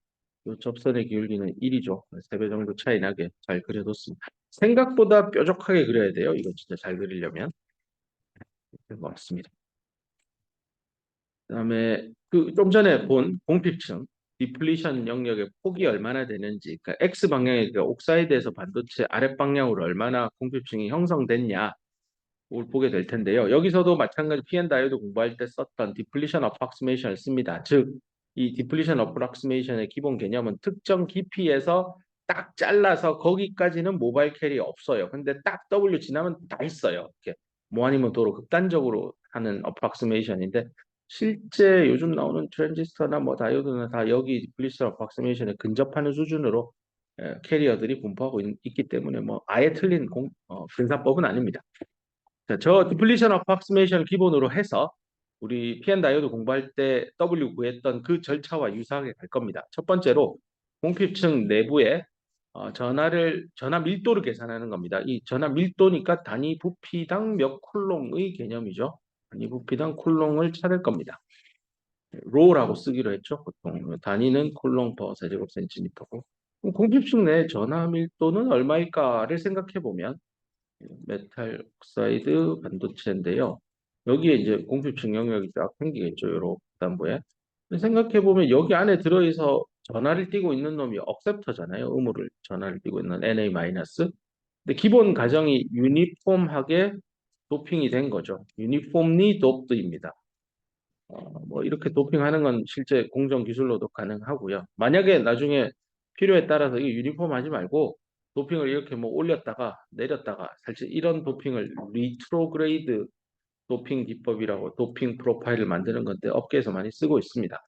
요 접선의 기울기는 1이죠. 3배 정도 차이 나게 잘 그려뒀습니다. 생각보다 뾰족하게 그려야 돼요. 이거 진짜 잘 그리려면. 이렇게 맞습니다. 그다음에 그 좀 전에 본 공핍층 디플리션 영역의 폭이 얼마나 되는지, 그러니까 X 방향의 그 옥사이드에서 반도체 아랫 방향으로 얼마나 공핍층이 형성됐냐, 을 보게 될 텐데요. 여기서도 마찬가지 p 다이오드 공부할 때 썼던 디플리션 어프락시메이션을 씁니다. 즉, 이 디플리션 어프락시메이션의 기본 개념은 특정 깊이에서 딱 잘라서 거기까지는 모바일 캐리 없어요. 근데 딱 W 지나면 다 있어요. 이렇게 뭐 아니면 도로 극단적으로 하는 어프락시메이션인데, 실제 요즘 나오는 트랜지스터나 뭐 다이오드나 다 여기 디플리션 어프락시메이션에 근접하는 수준으로 캐리어들이 분포하고 있기 때문에 뭐 아예 틀린 분사법은 아닙니다. 자, 저 디플리션 어프락시메이션을 기본으로 해서 우리 p 다이오드 공부할 때 W 구했던 그 절차와 유사하게 갈 겁니다. 첫 번째로 공핍층 내부에 전하 밀도를 계산하는 겁니다. 이 전하 밀도니까 단위 부피당 몇 쿨롱의 개념이죠. 단위 부피당 쿨롱을 찾을 겁니다. 로라고 쓰기로 했죠. 보통 단위는 쿨롱 퍼 세제곱 센티미터고, 공핍층 내 전하 밀도는 얼마일까를 생각해 보면 메탈 옥사이드 반도체인데요. 여기에 이제 공급층 영역이 쫙 생기겠죠. 요런 단부에. 생각해 보면 여기 안에 들어있어 전하를 띠고 있는 놈이 억셉터잖아요. 의무를 전하를 띠고 있는 Na 마이너스. 근데 기본 가정이 유니폼하게 도핑이 된 거죠. 유니폼리 도프드입니다. 뭐 이렇게 도핑하는 건 실제 공정 기술로도 가능하고요. 만약에 나중에 필요에 따라서 이 유니폼 하지 말고 도핑을 이렇게 뭐 올렸다가 내렸다가, 사실 이런 도핑을 리트로그레이드 도핑 기법이라고 도핑 프로파일을 만드는 건데 업계에서 많이 쓰고 있습니다.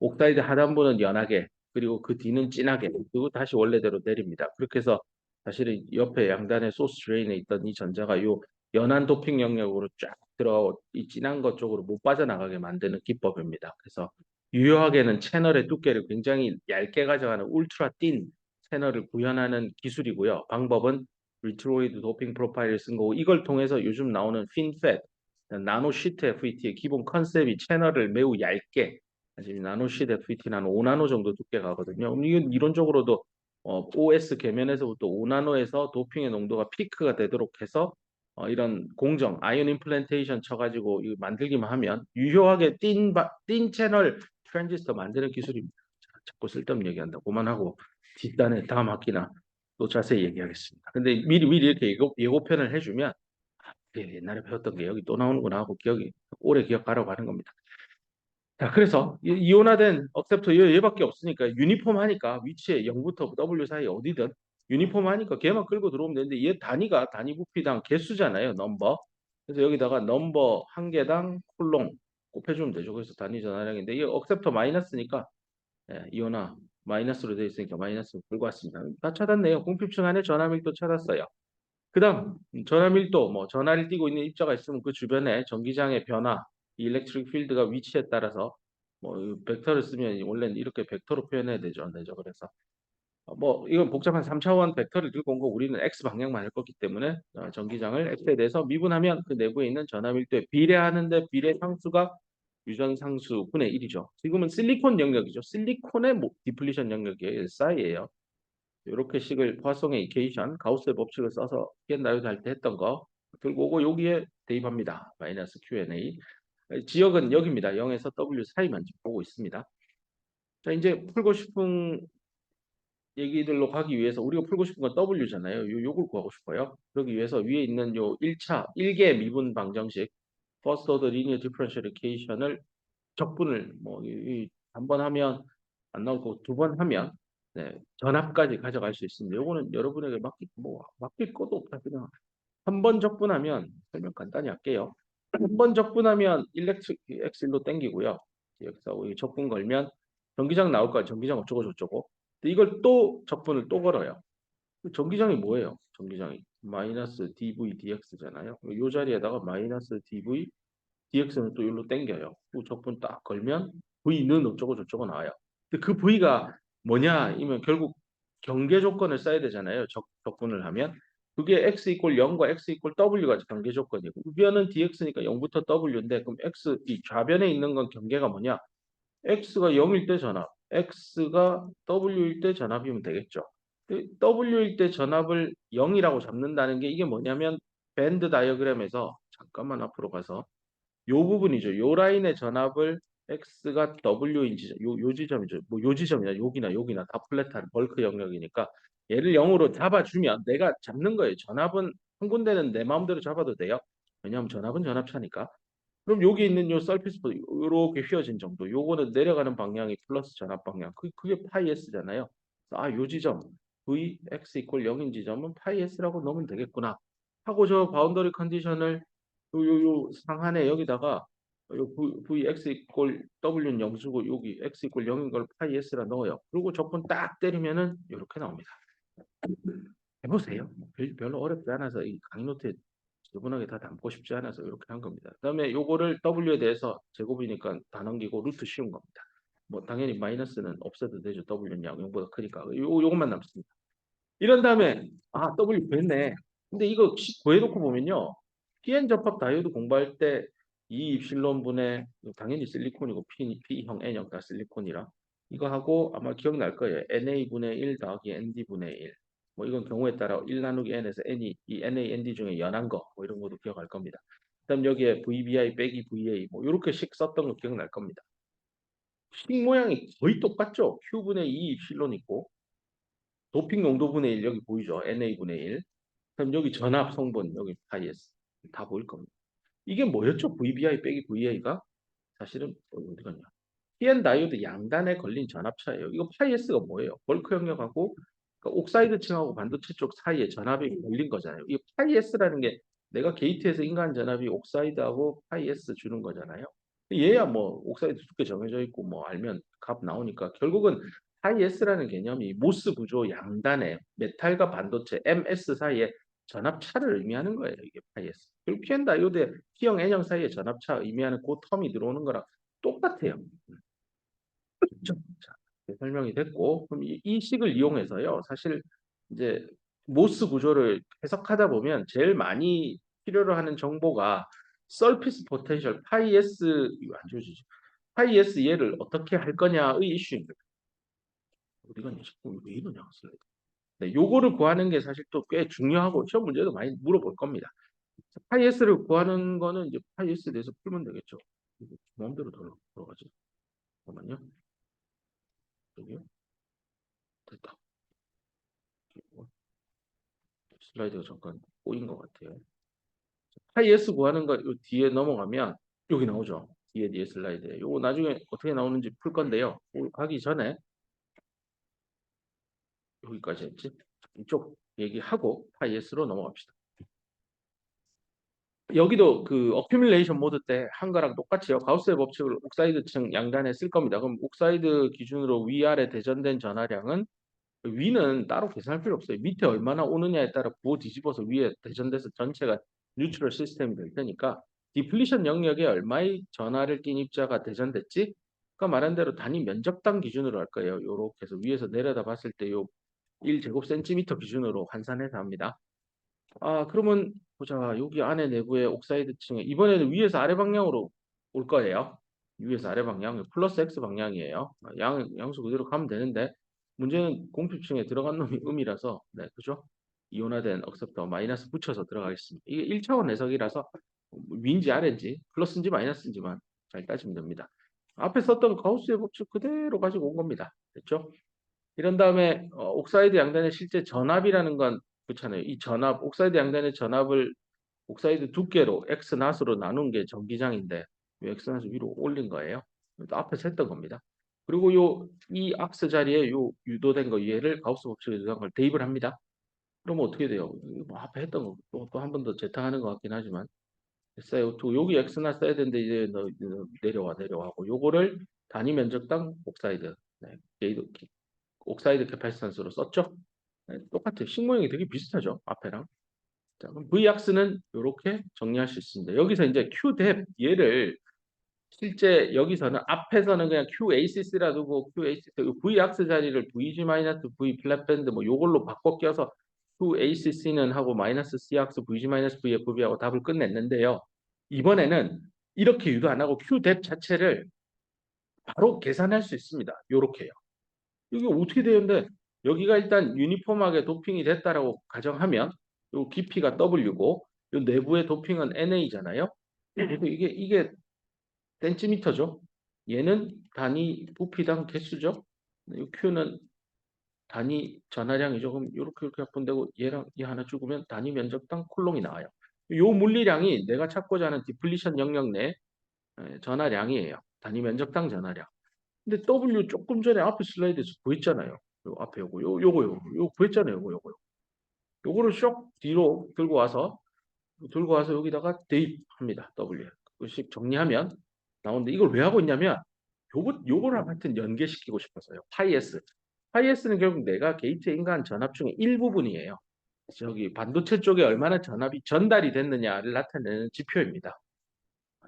옥사이드 하단부는 연하게, 그리고 그 뒤는 진하게, 그리고 다시 원래대로 내립니다. 그렇게 해서 사실은 옆에 양단의 소스 드레인에 있던 이 전자가 요 연한 도핑 영역으로 쫙 들어 이 진한 것 쪽으로 못 빠져나가게 만드는 기법입니다. 그래서 유효하게는 채널의 두께를 굉장히 얇게 가져가는 울트라 띤 채널을 구현하는 기술이고요. 방법은 리트로이드 도핑 프로파일을 쓴 거고, 이걸 통해서 요즘 나오는 핀팻 나노시트 FET의 기본 컨셉이 채널을 매우 얇게, 사실 나노시트 FET는 한 5나노 정도 두께 가거든요. 이건 이론적으로도 OS 계면에서부터 5나노에서 도핑의 농도가 피크가 되도록 해서 이런 공정 아이온 임플란테이션 쳐가지고 이거 만들기만 하면 유효하게 띈 채널 트랜지스터 만드는 기술입니다. 자꾸 쓸데없는 얘기한다. 그만하고 뒷단에 다음 학기나 또 자세히 얘기하겠습니다. 근데 미리 이렇게 예고편을 해주면 옛날에 배웠던 게 여기 또 나오는구나 하고 기억이 오래 기억하라고 하는 겁니다. 자, 그래서 이온화된 억셉터 얘밖에 없으니까 유니폼 하니까 위치에 0부터 W 사이 어디든 유니폼 하니까 걔만 끌고 들어오면 되는데, 얘 단위가 단위 부피당 개수잖아요. 넘버. 그래서 여기다가 넘버 한 개당 쿨롱 곱해주면 되죠. 그래서 단위 전화량인데 이 억셉터 마이너스니까 이온화 마이너스로 되어 있으니까 마이너스로 끌고 왔습니다. 다 찾았네요. 공핍층 안에 전압밀도 찾았어요. 그다음 전압밀도, 뭐 전하를 띠고 있는 입자가 있으면 그 주변에 전기장의 변화, 이 일렉트릭 필드가 위치에 따라서 뭐 벡터를 쓰면 원래는 이렇게 벡터로 표현해야 되죠. 그래서 뭐 이건 복잡한 3차원 벡터를 들고 온 거, 우리는 x 방향만 할 거기 때문에 전기장을 x에 대해서 미분하면 그 내부에 있는 전압밀도에 비례하는데 비례 상수가 유전 상수 분의 1이죠. 지금은 실리콘 영역이죠. 실리콘의 디플리션 영역이에요. SI예요. 이렇게 식을 포화송의 이케이션, 가우스의 법칙을 써서 다이오드 할 때 했던 거 들고 오고 여기에 대입합니다. 마이너스 Q&A. 지역은 여기입니다. 0에서 W 사이만 보고 있습니다. 자, 이제 풀고 싶은 얘기들로 가기 위해서 우리가 풀고 싶은 건 W잖아요. 요걸 구하고 싶어요. 그러기 위해서 위에 있는 요 1차 1개 미분 방정식 First Order Linear Differential Equation을 적분을 한 번 하면 안 나올 거고 두 번 하면 전압까지 가져갈 수 있습니다. 요거는 여러분에게 맡길 것도 없다. 그냥 한 번 적분하면, 설명 간단히 할게요. 한 번 적분하면 일렉트릭 엑실로 땡기고요. 여기서 이 적분 걸면 전기장 나올 거야. 전기장 어쩌고 저쩌고. 근데 이걸 또 적분을 또 걸어요. 전기장이 뭐예요? 전기장이 마이너스 dv dx잖아요. 이 자리에다가 마이너스 dv dx는 또 여기로 땡겨요. 그 적분 딱 걸면 V는 어쩌고 저쩌고 나와요. 근데 그 V가 뭐냐? 이면 결국 경계 조건을 써야 되잖아요. 적분을 하면. 그게 x 이퀄 0과 x 이퀄 w가 경계 조건이고 우변은 dx니까 0부터 w인데 그럼 x 이 좌변에 있는 건 경계가 뭐냐? x가 0일 때 전압, x가 w일 때 전압이면 되겠죠. w일 때 전압을 0이라고 잡는다는 게 이게 뭐냐면 밴드 다이어그램에서 잠깐만 앞으로 가서 요 부분이죠. 요 라인의 전압을 x가 w인 지점, 요 지점이죠. 뭐 요 지점이나 여기나 다 플랫한 벌크 영역이니까 얘를 0으로 잡아주면 내가 잡는 거예요. 전압은 한 군데는 내 마음대로 잡아도 돼요. 왜냐하면 전압은 전압차니까. 그럼 여기 있는 요 서피스 이렇게 휘어진 정도. 요거는 내려가는 방향이 플러스 전압 방향. 그게 파이 s잖아요. 아, 요 지점 v x 이퀄 0인 지점은 파이 s라고 넣으면 되겠구나. 하고 저 바운더리 컨디션을 요 상한에 여기다가 요 v x 이퀄 w는 0수고 여기 x 이퀄 0인 걸 파이 s라 넣어요. 그리고 적분 딱 때리면은 이렇게 나옵니다. 해보세요. 별로 어렵지 않아서 이 강의 노트에 지저분하게 다 담고 싶지 않아서 이렇게 한 겁니다. 그다음에 요거를 W에 대해서 제곱이니까 다 넘기고 루트 씌운 겁니다. 뭐 당연히 마이너스는 없애도 되죠. W는 양용보다 크니까. 요것만 남습니다. 이런 다음에 W 구했네. 근데 이거 구해놓고 보면요. PN 접합 다이오드 공부할 때 이 입실론분의 당연히 실리콘이고 P형 N형 다 실리콘이라 이거 하고 아마 기억날 거예요. NA분의 1 더하기 ND분의 1. 뭐 이건 경우에 따라 1 나누기 N에서 N이 이 NA, ND 중에 연한 거 뭐 이런 것도 기억할 겁니다. 그다음 여기에 VBI 빼기 VA 뭐 이렇게씩 썼던 거 기억날 겁니다. 식 모양이 거의 똑같죠? Q분의 2 입실론 있고 도핑 농도분의 1 여기 보이죠? NA분의 1. 그럼 여기 전압 성분 여기 파이 S 다 보일 겁니다. 이게 뭐였죠? VBI 빼기 VA가 사실은 어디 갔냐? PN 다이오드 양단에 걸린 전압차예요. 이거 파이 S가 뭐예요? 벌크 영역하고 그러니까 옥사이드 층하고 반도체 쪽 사이에 전압이 걸린 거잖아요. 이 파이 S라는 게 내가 게이트에서 인가한 전압이 옥사이드하고 파이 S 주는 거잖아요. 얘야 뭐 옥사이드 두께 정해져 있고 뭐 알면 값 나오니까 결국은 파이 S라는 개념이 모스 구조 양단에 메탈과 반도체 MS 사이에 전압차를 의미하는 거예요. 이게 파이 S. 그리고 PN 다이오드의 P형 N형 사이에 전압차 의미하는 그 텀이 들어오는 거랑 똑같아요. 그렇죠? 자, 설명이 됐고, 그럼 이 식을 이용해서요, 사실 이제 모스 구조를 해석하다 보면 제일 많이 필요로 하는 정보가 서피스 포텐셜 파이 S 이거 안 지워지죠? 파이 S 얘를 어떻게 할 거냐의 이슈입니다. 우리가 자꾸 왜 이러냐 슬라이드. 네, 요거를 구하는 게 사실 또 꽤 중요하고 시험 문제도 많이 물어볼 겁니다. 파이 S를 구하는 거는 이제 파이 S에 대해서 풀면 되겠죠. 마음대로 돌아가죠. 잠깐만요. 여기요. 됐다. 슬라이드가 잠깐 꼬인 것 같아요. 파이 S 구하는 거 뒤에 넘어가면 여기 나오죠. 뒤에 슬라이드에. 요거 나중에 어떻게 나오는지 풀 건데요. 가기 전에 여기까지 했지. 이쪽 얘기하고 파이 S로 넘어갑시다. 여기도 그 어큐뮬레이션 모드 때 한 거랑 똑같이요. 가우스의 법칙을 옥사이드층 양단에 쓸 겁니다. 그럼 옥사이드 기준으로 위아래 대전된 전하량은 위는 따로 계산할 필요 없어요. 밑에 얼마나 오느냐에 따라 부호 뒤집어서 위에 대전돼서 전체가 뉴트럴 시스템이 될 테니까 디플리션 영역에 얼마의 전하를 낀 입자가 대전됐지? 그러니까 말한 대로 단위 면적당 기준으로 할 거예요. 요렇게 해서 위에서 내려다 봤을 때 요 1제곱센티미터 기준으로 환산해서 합니다. 그러면 보자. 여기 안에 내부의 옥사이드층에 이번에는 위에서 아래 방향으로 올 거예요. 위에서 아래 방향, 플러스 X 방향이에요. 양수 그대로 가면 되는데 문제는 공표층에 들어간 놈이 음이라서 네, 그죠? 이온화된 억셉터 마이너스 붙여서 들어가겠습니다. 이게 1차원 해석이라서 위인지 아래인지 플러스인지 마이너스인지만 잘 따지면 됩니다. 앞에 썼던 가우스의 법칙 그대로 가지고 온 겁니다. 됐죠? 이런 다음에 옥사이드 양단의 실제 전압이라는 건 그렇잖아요. 이 전압, 옥사이드 양단의 전압을 옥사이드 두께로 X낫으로 나눈 게 전기장인데 이 X낫을 위로 올린 거예요. 앞에서 했던 겁니다. 그리고 이 악스 자리에 요 유도된 거 얘를 가우스 법칙에 의한 걸 대입을 합니다. 그러면 어떻게 돼요? 뭐 앞에 했던 거 또 한 번 더 재탕하는 것 같긴 하지만 됐어요. 여기 X나 써야 되는데 이제 너 내려와고 요거를 단위 면적당 옥사이드 네, 옥사이드 캐파시턴스로 썼죠? 네, 똑같아요. 식모형이 되게 비슷하죠. 앞에랑. 자, 그럼 V악스는 이렇게 정리할 수 있습니다. 여기서 이제 Q뎁 얘를 실제 여기서는 앞에서는 그냥 QACC라 두고 QACC V악스 자리를 VG 마이너스 V 플랫밴드 뭐 요걸로 바꿔 껴서 QACC는 하고 마이너스 C악스 VG 마이너스 VFB하고 답을 끝냈는데요. 이번에는 이렇게 유도 안 하고 Q뎁 자체를 바로 계산할 수 있습니다. 요렇게요. 이게 어떻게 되는데 여기가 일단 유니폼하게 도핑이 됐다라고 가정하면 요 깊이가 W고 요 내부의 도핑은 NA잖아요. 그래서 이게 센티미터죠. 얘는 단위 부피당 개수죠. 이 Q는 단위 전하량이죠. 그럼 이렇게 분되고 얘랑 얘 하나 죽으면 단위 면적당 쿨롱이 나와요. 요 물리량이 내가 찾고자 하는 디플리션 영역 내 전하량이에요. 단위 면적당 전하량. 근데 W 조금 전에 앞에 슬라이드에서 구했잖아요. 요 앞에 요거 구했잖아요. 요거. 요거를 쇽 뒤로 들고 와서 여기다가 대입합니다. W. 그식 정리하면 나오는데 이걸 왜 하고 있냐면 요거랑 하여튼 연계시키고 싶어서요. 파이S. 파이S는 결국 내가 게이트 인간 전압 중에 일부분이에요. 저기 반도체 쪽에 얼마나 전압이 전달이 됐느냐를 나타내는 지표입니다.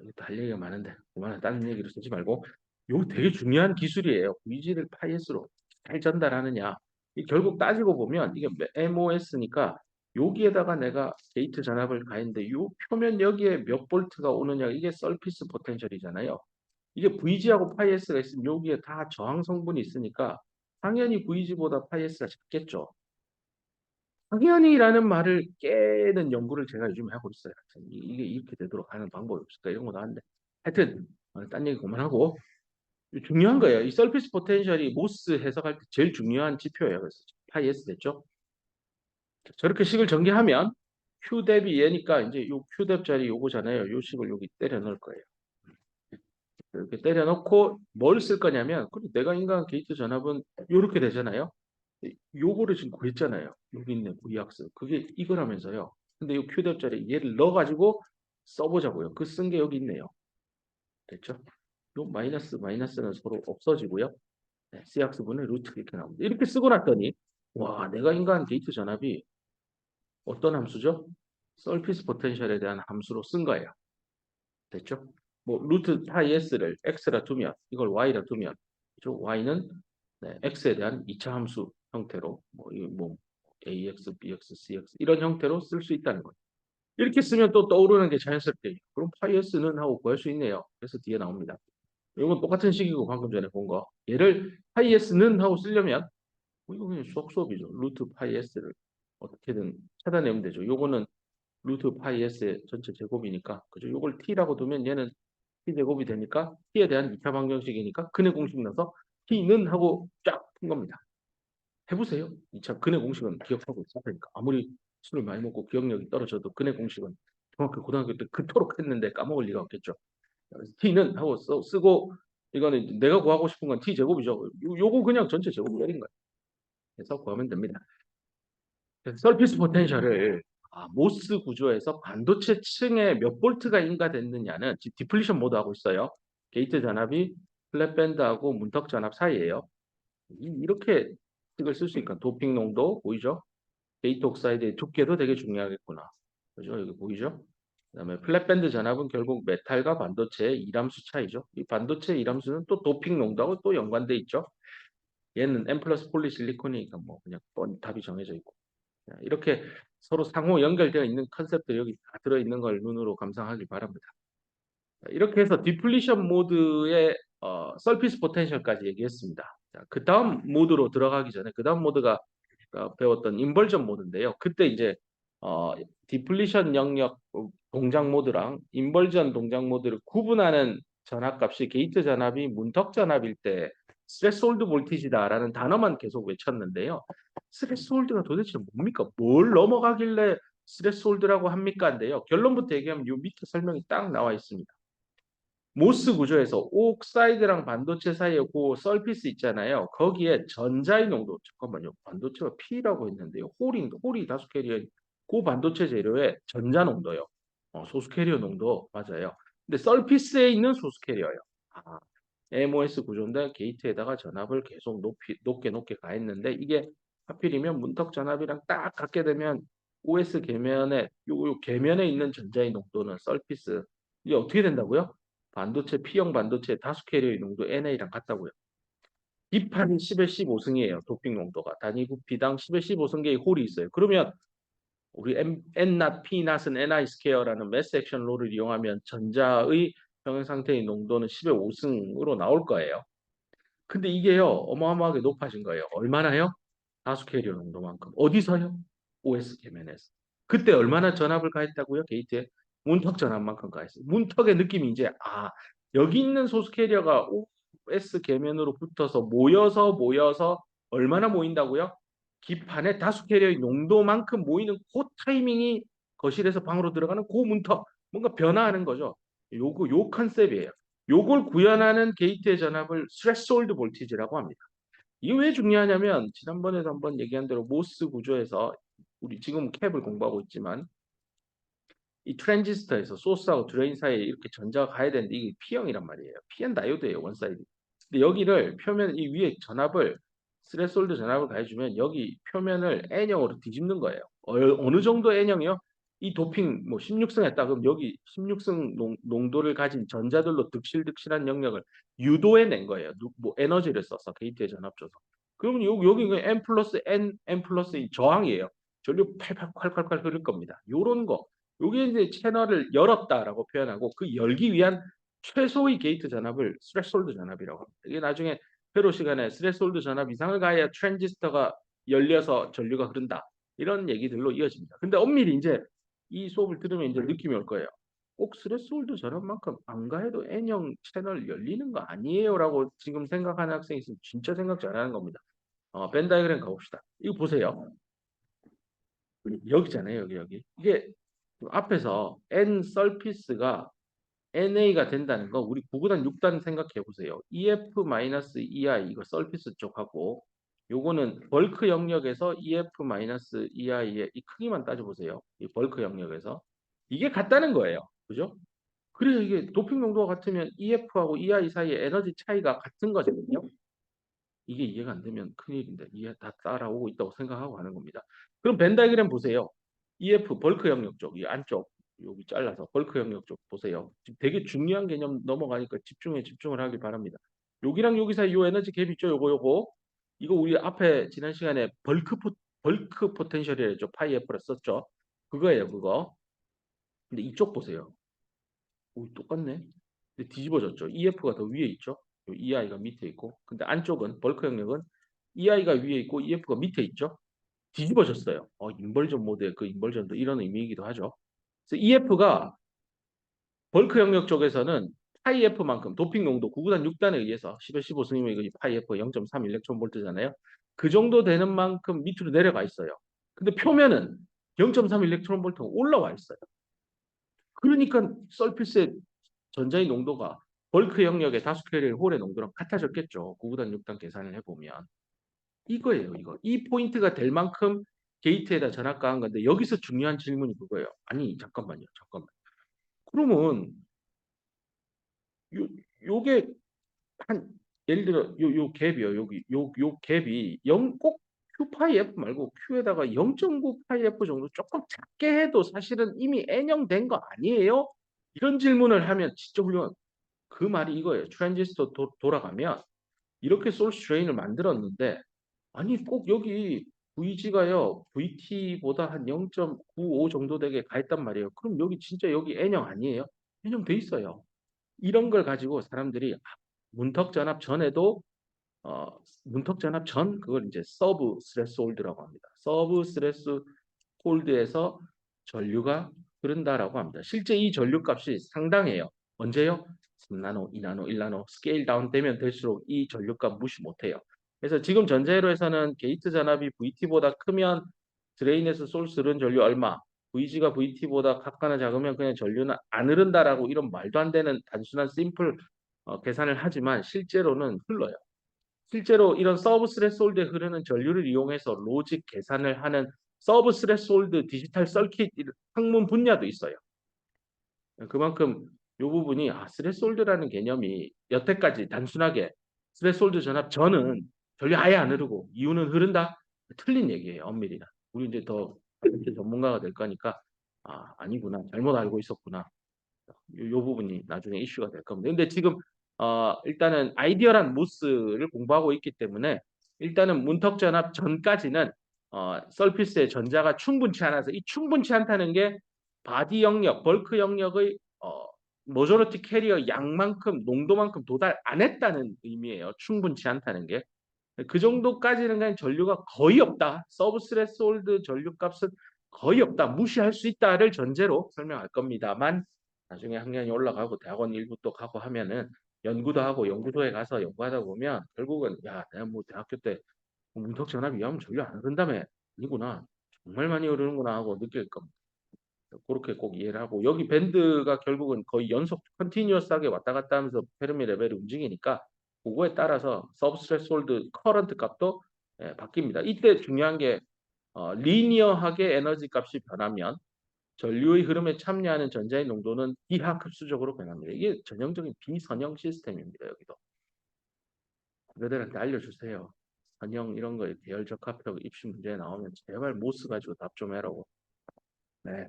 이것도 할 얘기가 많은데 그만한 다른 얘기로 쓰지 말고 이거 되게 중요한 기술이에요. VG를 파이S로 잘 전달하느냐. 이 결국 따지고 보면 이게 MOS니까 여기에다가 내가 게이트 전압을 가했는데 이 표면 여기에 몇 볼트가 오느냐 이게 서피스 포텐셜이잖아요. 이게 VG하고 파이S가 있으면 여기에 다 저항 성분이 있으니까 당연히 VG보다 파이S가 작겠죠. 당연히라는 말을 깨는 연구를 제가 요즘에 하고 있어요. 이게 이렇게 되도록 하는 방법이 없을까 이런 거 나왔는데 하여튼 딴 얘기 그만하고 중요한 거예요. 이 서피스 포텐셜이 모스 해석할 때 제일 중요한 지표예요. 그래서 파이 S 됐죠? 저렇게 식을 전개하면 Q 대비 얘니까 이제 요 Q 대비 자리 요거잖아요. 요 식을 여기 때려 넣을 거예요. 이렇게 때려 넣고 뭘 쓸 거냐면 내가 인간 게이트 전압은 요렇게 되잖아요. 요거를 지금 구했잖아요. 여기 있는 V악스. 그게 이거라면서요. 근데 요 Q 대비 자리 얘를 넣어가지고 써보자고요. 그 쓴 게 여기 있네요. 됐죠? 요 마이너스는 서로 없어지고요. 네, C학습분의 루트 이렇게 나옵니다. 이렇게 쓰고 났더니 와 내가 인간 게이트 전압이 어떤 함수죠? 서피스 포텐셜에 대한 함수로 쓴 거예요. 됐죠? 뭐 루트 파이 s를 x라 두면 이걸 y라 두면 그죠? y는 네, x에 대한 2차 함수 형태로 뭐 ax, bx, cx 이런 형태로 쓸 수 있다는 거예요. 이렇게 쓰면 또 떠오르는 게 자연스럽게 그럼 파이 s는 하고 구할 수 있네요. 그래서 뒤에 나옵니다. 이건 똑같은 식이고 방금 전에 본 거. 얘를 파이 s는 하고 쓰려면 이거 그냥 수학이죠. 루트 파이 s를 어떻게든 찾아내면 되죠. 요거는 루트 파이 s의 전체 제곱이니까 그죠? 요걸 t라고 두면 얘는 t 제곱이 되니까 t에 대한 2차 방정식이니까 근의 공식 넣어서 t는 하고 쫙 푼 겁니다. 해보세요. 2차 근의 공식은 기억하고 있을 테니까 아무리 술을 많이 먹고 기억력이 떨어져도 근의 공식은 정확히 고등학교 때 그토록 했는데 까먹을 리가 없겠죠. 그래서 t는 하고 쓰고 이거는 내가 구하고 싶은 건 t 제곱이죠. 요거 그냥 전체 제곱 내린 거예요. 해서 구하면 됩니다. 서피스 포텐셜을 모스 구조에서 반도체 층에 몇 볼트가 인가됐느냐는 지금 디플리션 모드 하고 있어요. 게이트 전압이 플랫밴드하고 문턱 전압 사이에요. 이렇게 식을 쓸 수 있니까 도핑 농도 보이죠? 게이트 옥사이드의 두께도 되게 중요하겠구나. 그죠? 여기 보이죠? 그다음에 플랫밴드 전압은 결국 메탈과 반도체의 이람수 차이죠. 이 반도체 이람수는 또 도핑 농도하고 또 연관돼 있죠. 얘는 M 플러스 폴리실리콘이니까 뭐 그냥 답이 정해져 있고. 이렇게 서로 상호 연결되어 있는 컨셉들이 여기 다 들어있는 걸 눈으로 감상하길 바랍니다. 이렇게 해서 디플리션 모드의 서피스 포텐셜까지 얘기했습니다. 그 다음 모드로 들어가기 전에 그 다음 모드가 배웠던 인벌전 모드인데요. 그때 이제 디플리션 영역 동작 모드랑 인벌전 동작 모드를 구분하는 전압값이 게이트 전압이 문턱 전압일 때 스레스홀드 볼티지다라는 단어만 계속 외쳤는데요. 스레스홀드가 도대체 뭡니까? 뭘 넘어가길래 스레스홀드라고 합니까?인데요. 결론부터 얘기하면 이 밑에 설명이 딱 나와 있습니다. 모스 구조에서 옥사이드랑 반도체 사이에 그 서피스 있잖아요. 거기에 전자의 농도, 잠깐만요. 반도체가 P라고 했는데요. 홀이 다수 캐리어인 그 반도체 재료의 전자 농도요. 소수 캐리어 농도 맞아요. 근데 서피스에 있는 소수 캐리어요. MOS 구조인데 게이트에다가 전압을 계속 높게 가했는데 이게 하필이면 문턱 전압이랑 딱 같게 되면 OS 계면에 요 계면에 있는 전자의 농도는 서피스 이게 어떻게 된다고요? 반도체, P형 반도체 다수 캐리어의 농도 NA랑 같다고요. B판이 10에 15승이에요. 도핑 농도가. 단위 부피당 10에 15승계의 홀이 있어요. 그러면 우리 N-not, P-not은 Ni 스퀘어라는 매스 액션 롤을 이용하면 전자의 평형 상태의 농도는 10에 5승으로 나올 거예요. 근데 이게요, 어마어마하게 높아진 거예요. 얼마나요? 다수 캐리어 농도만큼. 어디서요? OS 계면에서. 그때 얼마나 전압을 가했다고요? 게이트에? 문턱 전압만큼 가했어요. 문턱의 느낌이 이제, 여기 있는 소수 캐리어가 OS 계면으로 붙어서 모여서 얼마나 모인다고요? 기판에 다수 캐리어의 농도만큼 모이는 그 타이밍이 거실에서 방으로 들어가는 그 문턱. 뭔가 변화하는 거죠. 요 컨셉이에요. 요걸 구현하는 게이트의 전압을 스레스홀드 볼티지라고 합니다. 이게 왜 중요하냐면 지난번에도 한번 얘기한 대로 모스 구조에서 우리 지금 캡을 공부하고 있지만 이 트랜지스터에서 소스하고 드레인 사이에 이렇게 전자가 가야 되는데 이게 P형이란 말이에요. PN 다이오드예요. 원사이드. 근데 여기를 표면 이 위에 전압을 스레스홀드 전압을 가해주면 여기 표면을 N형으로 뒤집는 거예요. 어느 정도 N형이요? 이 도핑 뭐 16승 했다 그럼 여기 16승 농도를 가진 전자들로 득실득실한 영역을 유도해낸 거예요. 뭐 에너지를 써서 게이트에 전압 줘서. 그러면 여기 N 플러스 N 플러스 이 저항이에요. 전류 팔팔 콸콸콸 흐를 겁니다. 요런 거. 요게 이제 채널을 열었다라고 표현하고 그 열기 위한 최소의 게이트 전압을 스레스홀드 전압이라고 합니다. 이게 나중에 회로 시간에 스레스홀드 전압 이상을 가야 트랜지스터가 열려서 전류가 흐른다. 이런 얘기들로 이어집니다. 근데 엄밀히 이제 이 수업을 들으면 이제 느낌이 올 거예요. 꼭 스레스홀드 전압만큼 안 가해도 N형 채널 열리는 거 아니에요라고 지금 생각하는 학생이 있으면 진짜 생각 잘하는 겁니다. 벤 다이어그램 가봅시다. 이거 보세요. 여기잖아요, 여기. 이게 앞에서 N 서피스가 NA가 된다는 거 우리 9구단 6단 생각해 보세요. EF-EI 이거 서피스 쪽하고 요거는 벌크 영역에서 EF-EI의 이 크기만 따져보세요. 이 벌크 영역에서 이게 같다는 거예요. 그죠? 그래서 이게 도핑 농도가 같으면 EF하고 EI 사이의 에너지 차이가 같은 거거든요. 이게 이해가 안 되면 큰일인데 이해 다 따라오고 있다고 생각하고 하는 겁니다. 그럼 벤 다이그램 보세요. EF 벌크 영역 쪽, 이 안쪽 여기 잘라서 벌크 영역 쪽 보세요. 지금 되게 중요한 개념 넘어가니까 집중을 하길 바랍니다. 여기랑 여기 사이 요 에너지 갭 있죠? 요거 이거 우리 앞에 지난 시간에 벌크 포텐셜이랬죠. 파이 F를 썼죠. 그거예요, 그거. 근데 이쪽 보세요. 오, 똑같네. 근데 뒤집어졌죠. EF가 더 위에 있죠. EI가 밑에 있고. 근데 안쪽은 벌크 영역은 EI가 위에 있고 EF가 밑에 있죠. 뒤집어졌어요. 인벌전 모드의 그 인벌전도 이런 의미이기도 하죠. 그래서 EF가 벌크 영역 쪽에서는 파이 F만큼 도핑 농도 9구단 6단에 의해서 10에 15승이면 이거 파이 F 0.3 일렉트론볼트잖아요. 그 정도 되는 만큼 밑으로 내려가 있어요. 근데 표면은 0.3 일렉트론볼트가 올라와 있어요. 그러니까 서피스의 전자의 농도가 벌크 영역의 다수 캐리어 홀의 농도랑 같아졌겠죠. 9구단 6단 계산을 해보면. 이거예요, 이거. 이 포인트가 될 만큼 게이트에다 전압 가한 건데 여기서 중요한 질문이 그거예요. 아니, 잠깐만요. 그러면 요게 한 예를 들어 요 갭이요. 여기 요 갭이 0 꼭 Q 파이 F 말고 Q에다가 0.9 파이 F 정도 조금 작게 해도 사실은 이미 N형 된 거 아니에요? 이런 질문을 하면 진짜 훌륭한 그 말이 이거예요. 트랜지스터 돌아가면 이렇게 소스 드레인을 만들었는데 아니 꼭 여기 VG가요 VT보다 한 0.95 정도 되게 가했단 말이에요. 그럼 여기 진짜 여기 N형 아니에요? N형 돼 있어요. 이런 걸 가지고 사람들이 문턱 전압 전에도 어, 문턱 전압 전 그걸 이제 서브 스레스홀드라고 합니다. 서브 스레스홀드에서 전류가 흐른다라고 합니다. 실제 이 전류 값이 상당해요. 언제요? 3나노, 2나노, 1나노 스케일 다운 되면 될수록 이 전류값 무시 못해요. 그래서 지금 전자회로에서는 게이트 전압이 VT보다 크면 드레인에서 소스 흐른 전류 얼마, VG가 VT보다 각가나 작으면 그냥 전류는 안 흐른다라고 이런 말도 안 되는 단순한 심플 계산을 하지만 실제로는 흘러요. 실제로 이런 서브 스레스홀드에 흐르는 전류를 이용해서 로직 계산을 하는 서브 스레스홀드 디지털 서킷 학문 분야도 있어요. 그만큼 이 부분이 스레스홀드라는 개념이 여태까지 단순하게 스레스홀드 전압 전은 전류 아예 안 흐르고 이유는 흐른다? 틀린 얘기예요. 엄밀히는. 우리 이제 더 전문가가 될 거니까 아니구나. 잘못 알고 있었구나. 요 부분이 나중에 이슈가 될 겁니다. 근데 지금 일단은 아이디어란 무스를 공부하고 있기 때문에 일단은 문턱전압 전까지는 서피스의 전자가 충분치 않아서 이 충분치 않다는 게 바디 영역, 벌크 영역의 모조리티 캐리어 양만큼 농도만큼 도달 안 했다는 의미예요. 충분치 않다는 게. 그 정도까지는 그냥 전류가 거의 없다. 서브스레스홀드 전류값은 거의 없다. 무시할 수 있다를 전제로 설명할 겁니다만 나중에 학년이 올라가고 대학원 일부 또 가고 하면은 연구도 하고 연구소에 가서 연구하다 보면 결국은 야, 내가 뭐 대학교 때 문턱 전압 위하면 전류 안 흐른다며. 아니구나. 정말 많이 흐르는구나 하고 느낄 겁니다. 그렇게 꼭 이해를 하고 여기 밴드가 결국은 거의 연속 컨티뉴어스하게 왔다 갔다 하면서 페르미 레벨이 움직이니까 그거에 따라서 서브스트레스홀드 커런트 값도 바뀝니다. 이때 중요한 게 리니어하게 에너지 값이 변하면 전류의 흐름에 참여하는 전자의 농도는 비하급수적으로 변합니다. 이게 전형적인 비선형 시스템입니다. 여기도 후배들한테 알려주세요. 선형 이런 거에 대열 적합력 입시 문제 나오면 제발 모스 가지고 답 좀 해라고. 네.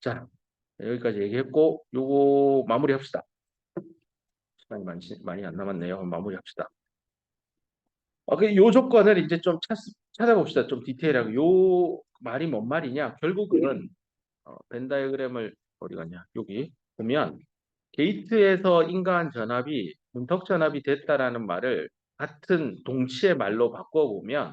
자, 여기까지 얘기했고 요거 마무리합시다. 시간이 많이 안 남았네요. 마무리합시다. 요 조건을 이제 좀 찾아봅시다. 좀 디테일하게. 요 말이 뭔 말이냐? 결국은 벤 다이어그램을 어디 갔냐? 여기 보면 게이트에서 인가한 전압이 문턱 전압이 됐다라는 말을 같은 동치의 말로 바꿔보면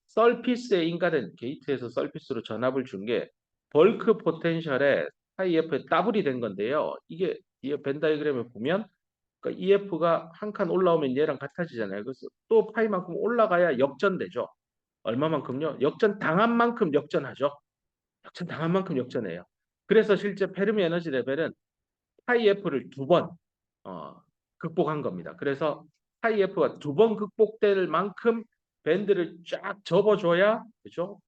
서피스에 인가된 게이트에서 서피스로 전압을 준 게 벌크 포텐셜에 IF에 더블이 된 건데요. 이게 뒤에 벤 다이어그램을 보면 그러니까 EF가 한 칸 올라오면 얘랑 같아지잖아요. 그래서 또 파이만큼 올라가야 역전되죠. 얼마만큼요? 역전 당한 만큼 역전하죠. 역전 당한 만큼 역전해요. 그래서 실제 페르미 에너지 레벨은 파이F를 두 번 극복한 겁니다. 그래서 파이F가 두 번 극복될 만큼 밴드를 쫙 접어줘야 그죠?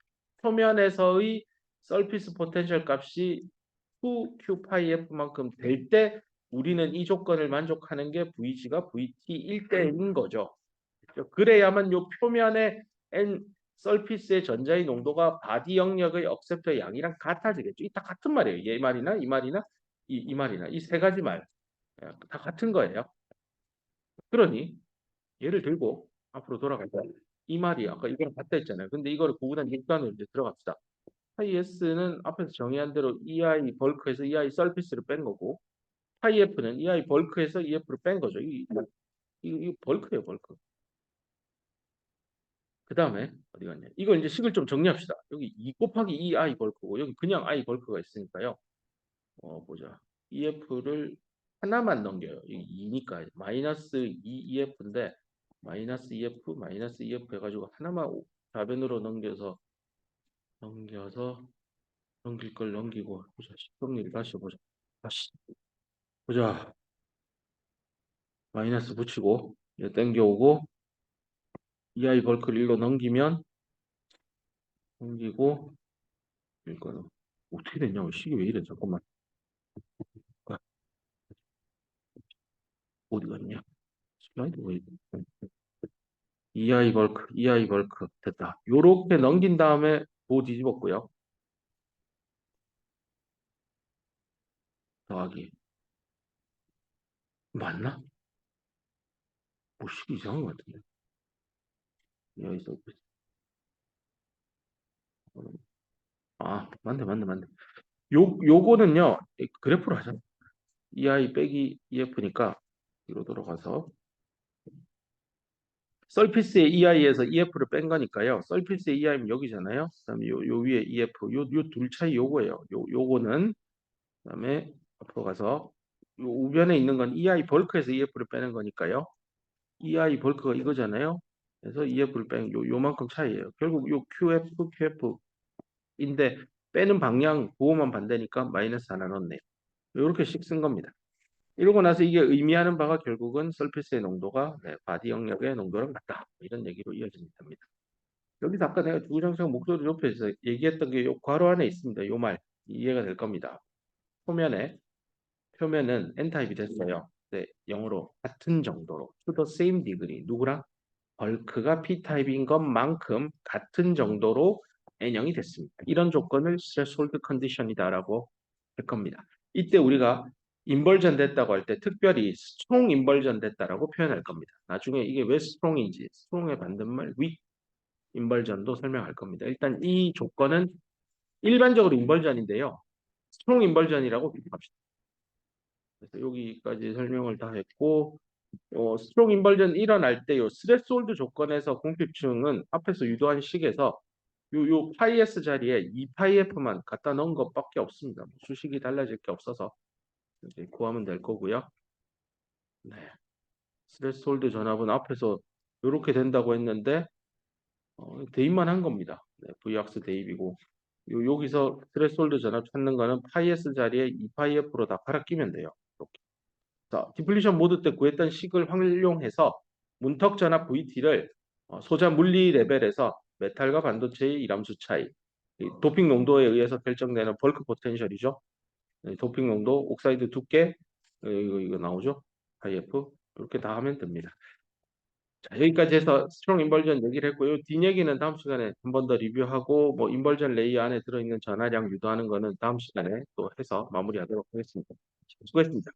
표면에서의 서피스 포텐셜 값이 2Q 파이F만큼 될 때 우리는 이 조건을 만족하는 게 VG가 VT 1대인 거죠. 그래야만 요 표면의 N 서피스의 전자의 농도가 바디 영역의 억셉터 양이랑 같아지겠죠. 이 다 같은 말이에요. 이 말이나 이 말이나 이 말이나 이 세 가지 말 다 같은 거예요. 그러니 예를 들고 앞으로 돌아갈까요? 이 말이 아까 이거랑 같다 했잖아요. 근데 이거를 구분한 일단으로 이제 들어갑시다. 파이S는 앞에서 정의한 대로 EI 벌크에서 EI 서피스를 뺀 거고 파이F는 EI 벌크에서 EF를 뺀 거죠. 이 벌크예요, 벌크. 그 다음에 어디 갔냐? 이거 이제 식을 좀 정리합시다. 여기 2 곱하기 2i 벌크고 여기 그냥 i 벌크가 있으니까요. 보자. EF를 하나만 넘겨요. 여기 2니까 마이너스 2EF인데 마이너스 EF 마이너스 EF 해가지고 하나만 좌변으로 넘겨서 넘길 걸 넘기고 보자. 식정리를 다시 보자. 다시 보자. 마이너스 붙이고 얘 땡겨오고 EI 벌크를 1로 넘기고 이거는 어떻게 됐냐? 식이 왜 이래? 잠깐만. 아, 어디 갔냐? 슬라이드 왜 EI 벌크 됐다. 요렇게 넘긴 다음에 도 뒤집었고요. 더하기 맞나? 뭐 식이 이상한 것 같은데. 여기서 맞네. 요거는요 그래프로 하자. EI 빼기 EF니까 뒤로 돌아가서 서피스의 EI에서 EF를 뺀 거니까요. 서피스의 EI는 여기잖아요. 그다음에 요 위에 EF 요 둘 차이 요거예요. 요거는 그다음에 앞으로 가서 요 우변에 있는 건 EI 벌크에서 EF를 빼는 거니까요. EI 벌크가 이거잖아요. 그래서 EF를 빼는 요만큼 차이예요. 결국 요 QF인데 빼는 방향 보호만 반대니까 마이너스 하나 넣었네요. 이렇게씩 쓴 겁니다. 이러고 나서 이게 의미하는 바가 결국은 서피스의 농도가 바디 영역의 농도랑 같다. 이런 얘기로 이어집니다. 여기서 아까 내가 주구장창 목소리 높여서 얘기했던 게 요 괄호 안에 있습니다. 요 말 이해가 될 겁니다. 표면은 N타입이 됐어요. 네, 영어로 같은 정도로 to the same degree 누구랑? 벌크가 P타입인 것만큼 같은 정도로 N형이 됐습니다. 이런 조건을 스트레스홀드 컨디션이다라고 할 겁니다. 이때 우리가 인벌전 됐다고 할 때 특별히 스트롱 인벌전 됐다라고 표현할 겁니다. 나중에 이게 왜 스트롱인지, 스트롱의 반대말 윅 인벌전도 설명할 겁니다. 일단 이 조건은 일반적으로 인벌전인데요. 스트롱 인벌전이라고 합시다. 그래서 여기까지 설명을 다 했고, 스트롱 인벌전 일어날 때 요 스레스홀드 조건에서 공핍층은 앞에서 유도한 식에서 요 파이 s 자리에 2파이 f만 갖다 넣은 것밖에 없습니다. 수식이 달라질 게 없어서 이제 구하면 될 거고요. 네. 스레스홀드 전압은 앞에서 이렇게 된다고 했는데 대입만 한 겁니다. 네, Vx 대입이고 여기서 스레스홀드 전압 찾는 거는 파이 s 자리에 2파이 f로 다 갈아 끼면 돼요. 이렇게. 자, 디플리션 모드 때 구했던 식을 활용해서 문턱 전압 VT를 소자 물리 레벨에서 메탈과 반도체의 일함수 차이, 도핑 농도에 의해서 결정되는 벌크 포텐셜이죠. 도핑 농도, 옥사이드 두께, 이거 나오죠? IF 이렇게 다 하면 됩니다. 자, 여기까지 해서 스트롱 인벌전 얘기를 했고요. 뒷 얘기는 다음 시간에 한 번 더 리뷰하고 뭐 인벌전 레이어 안에 들어있는 전하량 유도하는 거는 다음 시간에 또 해서 마무리하도록 하겠습니다. 수고했습니다.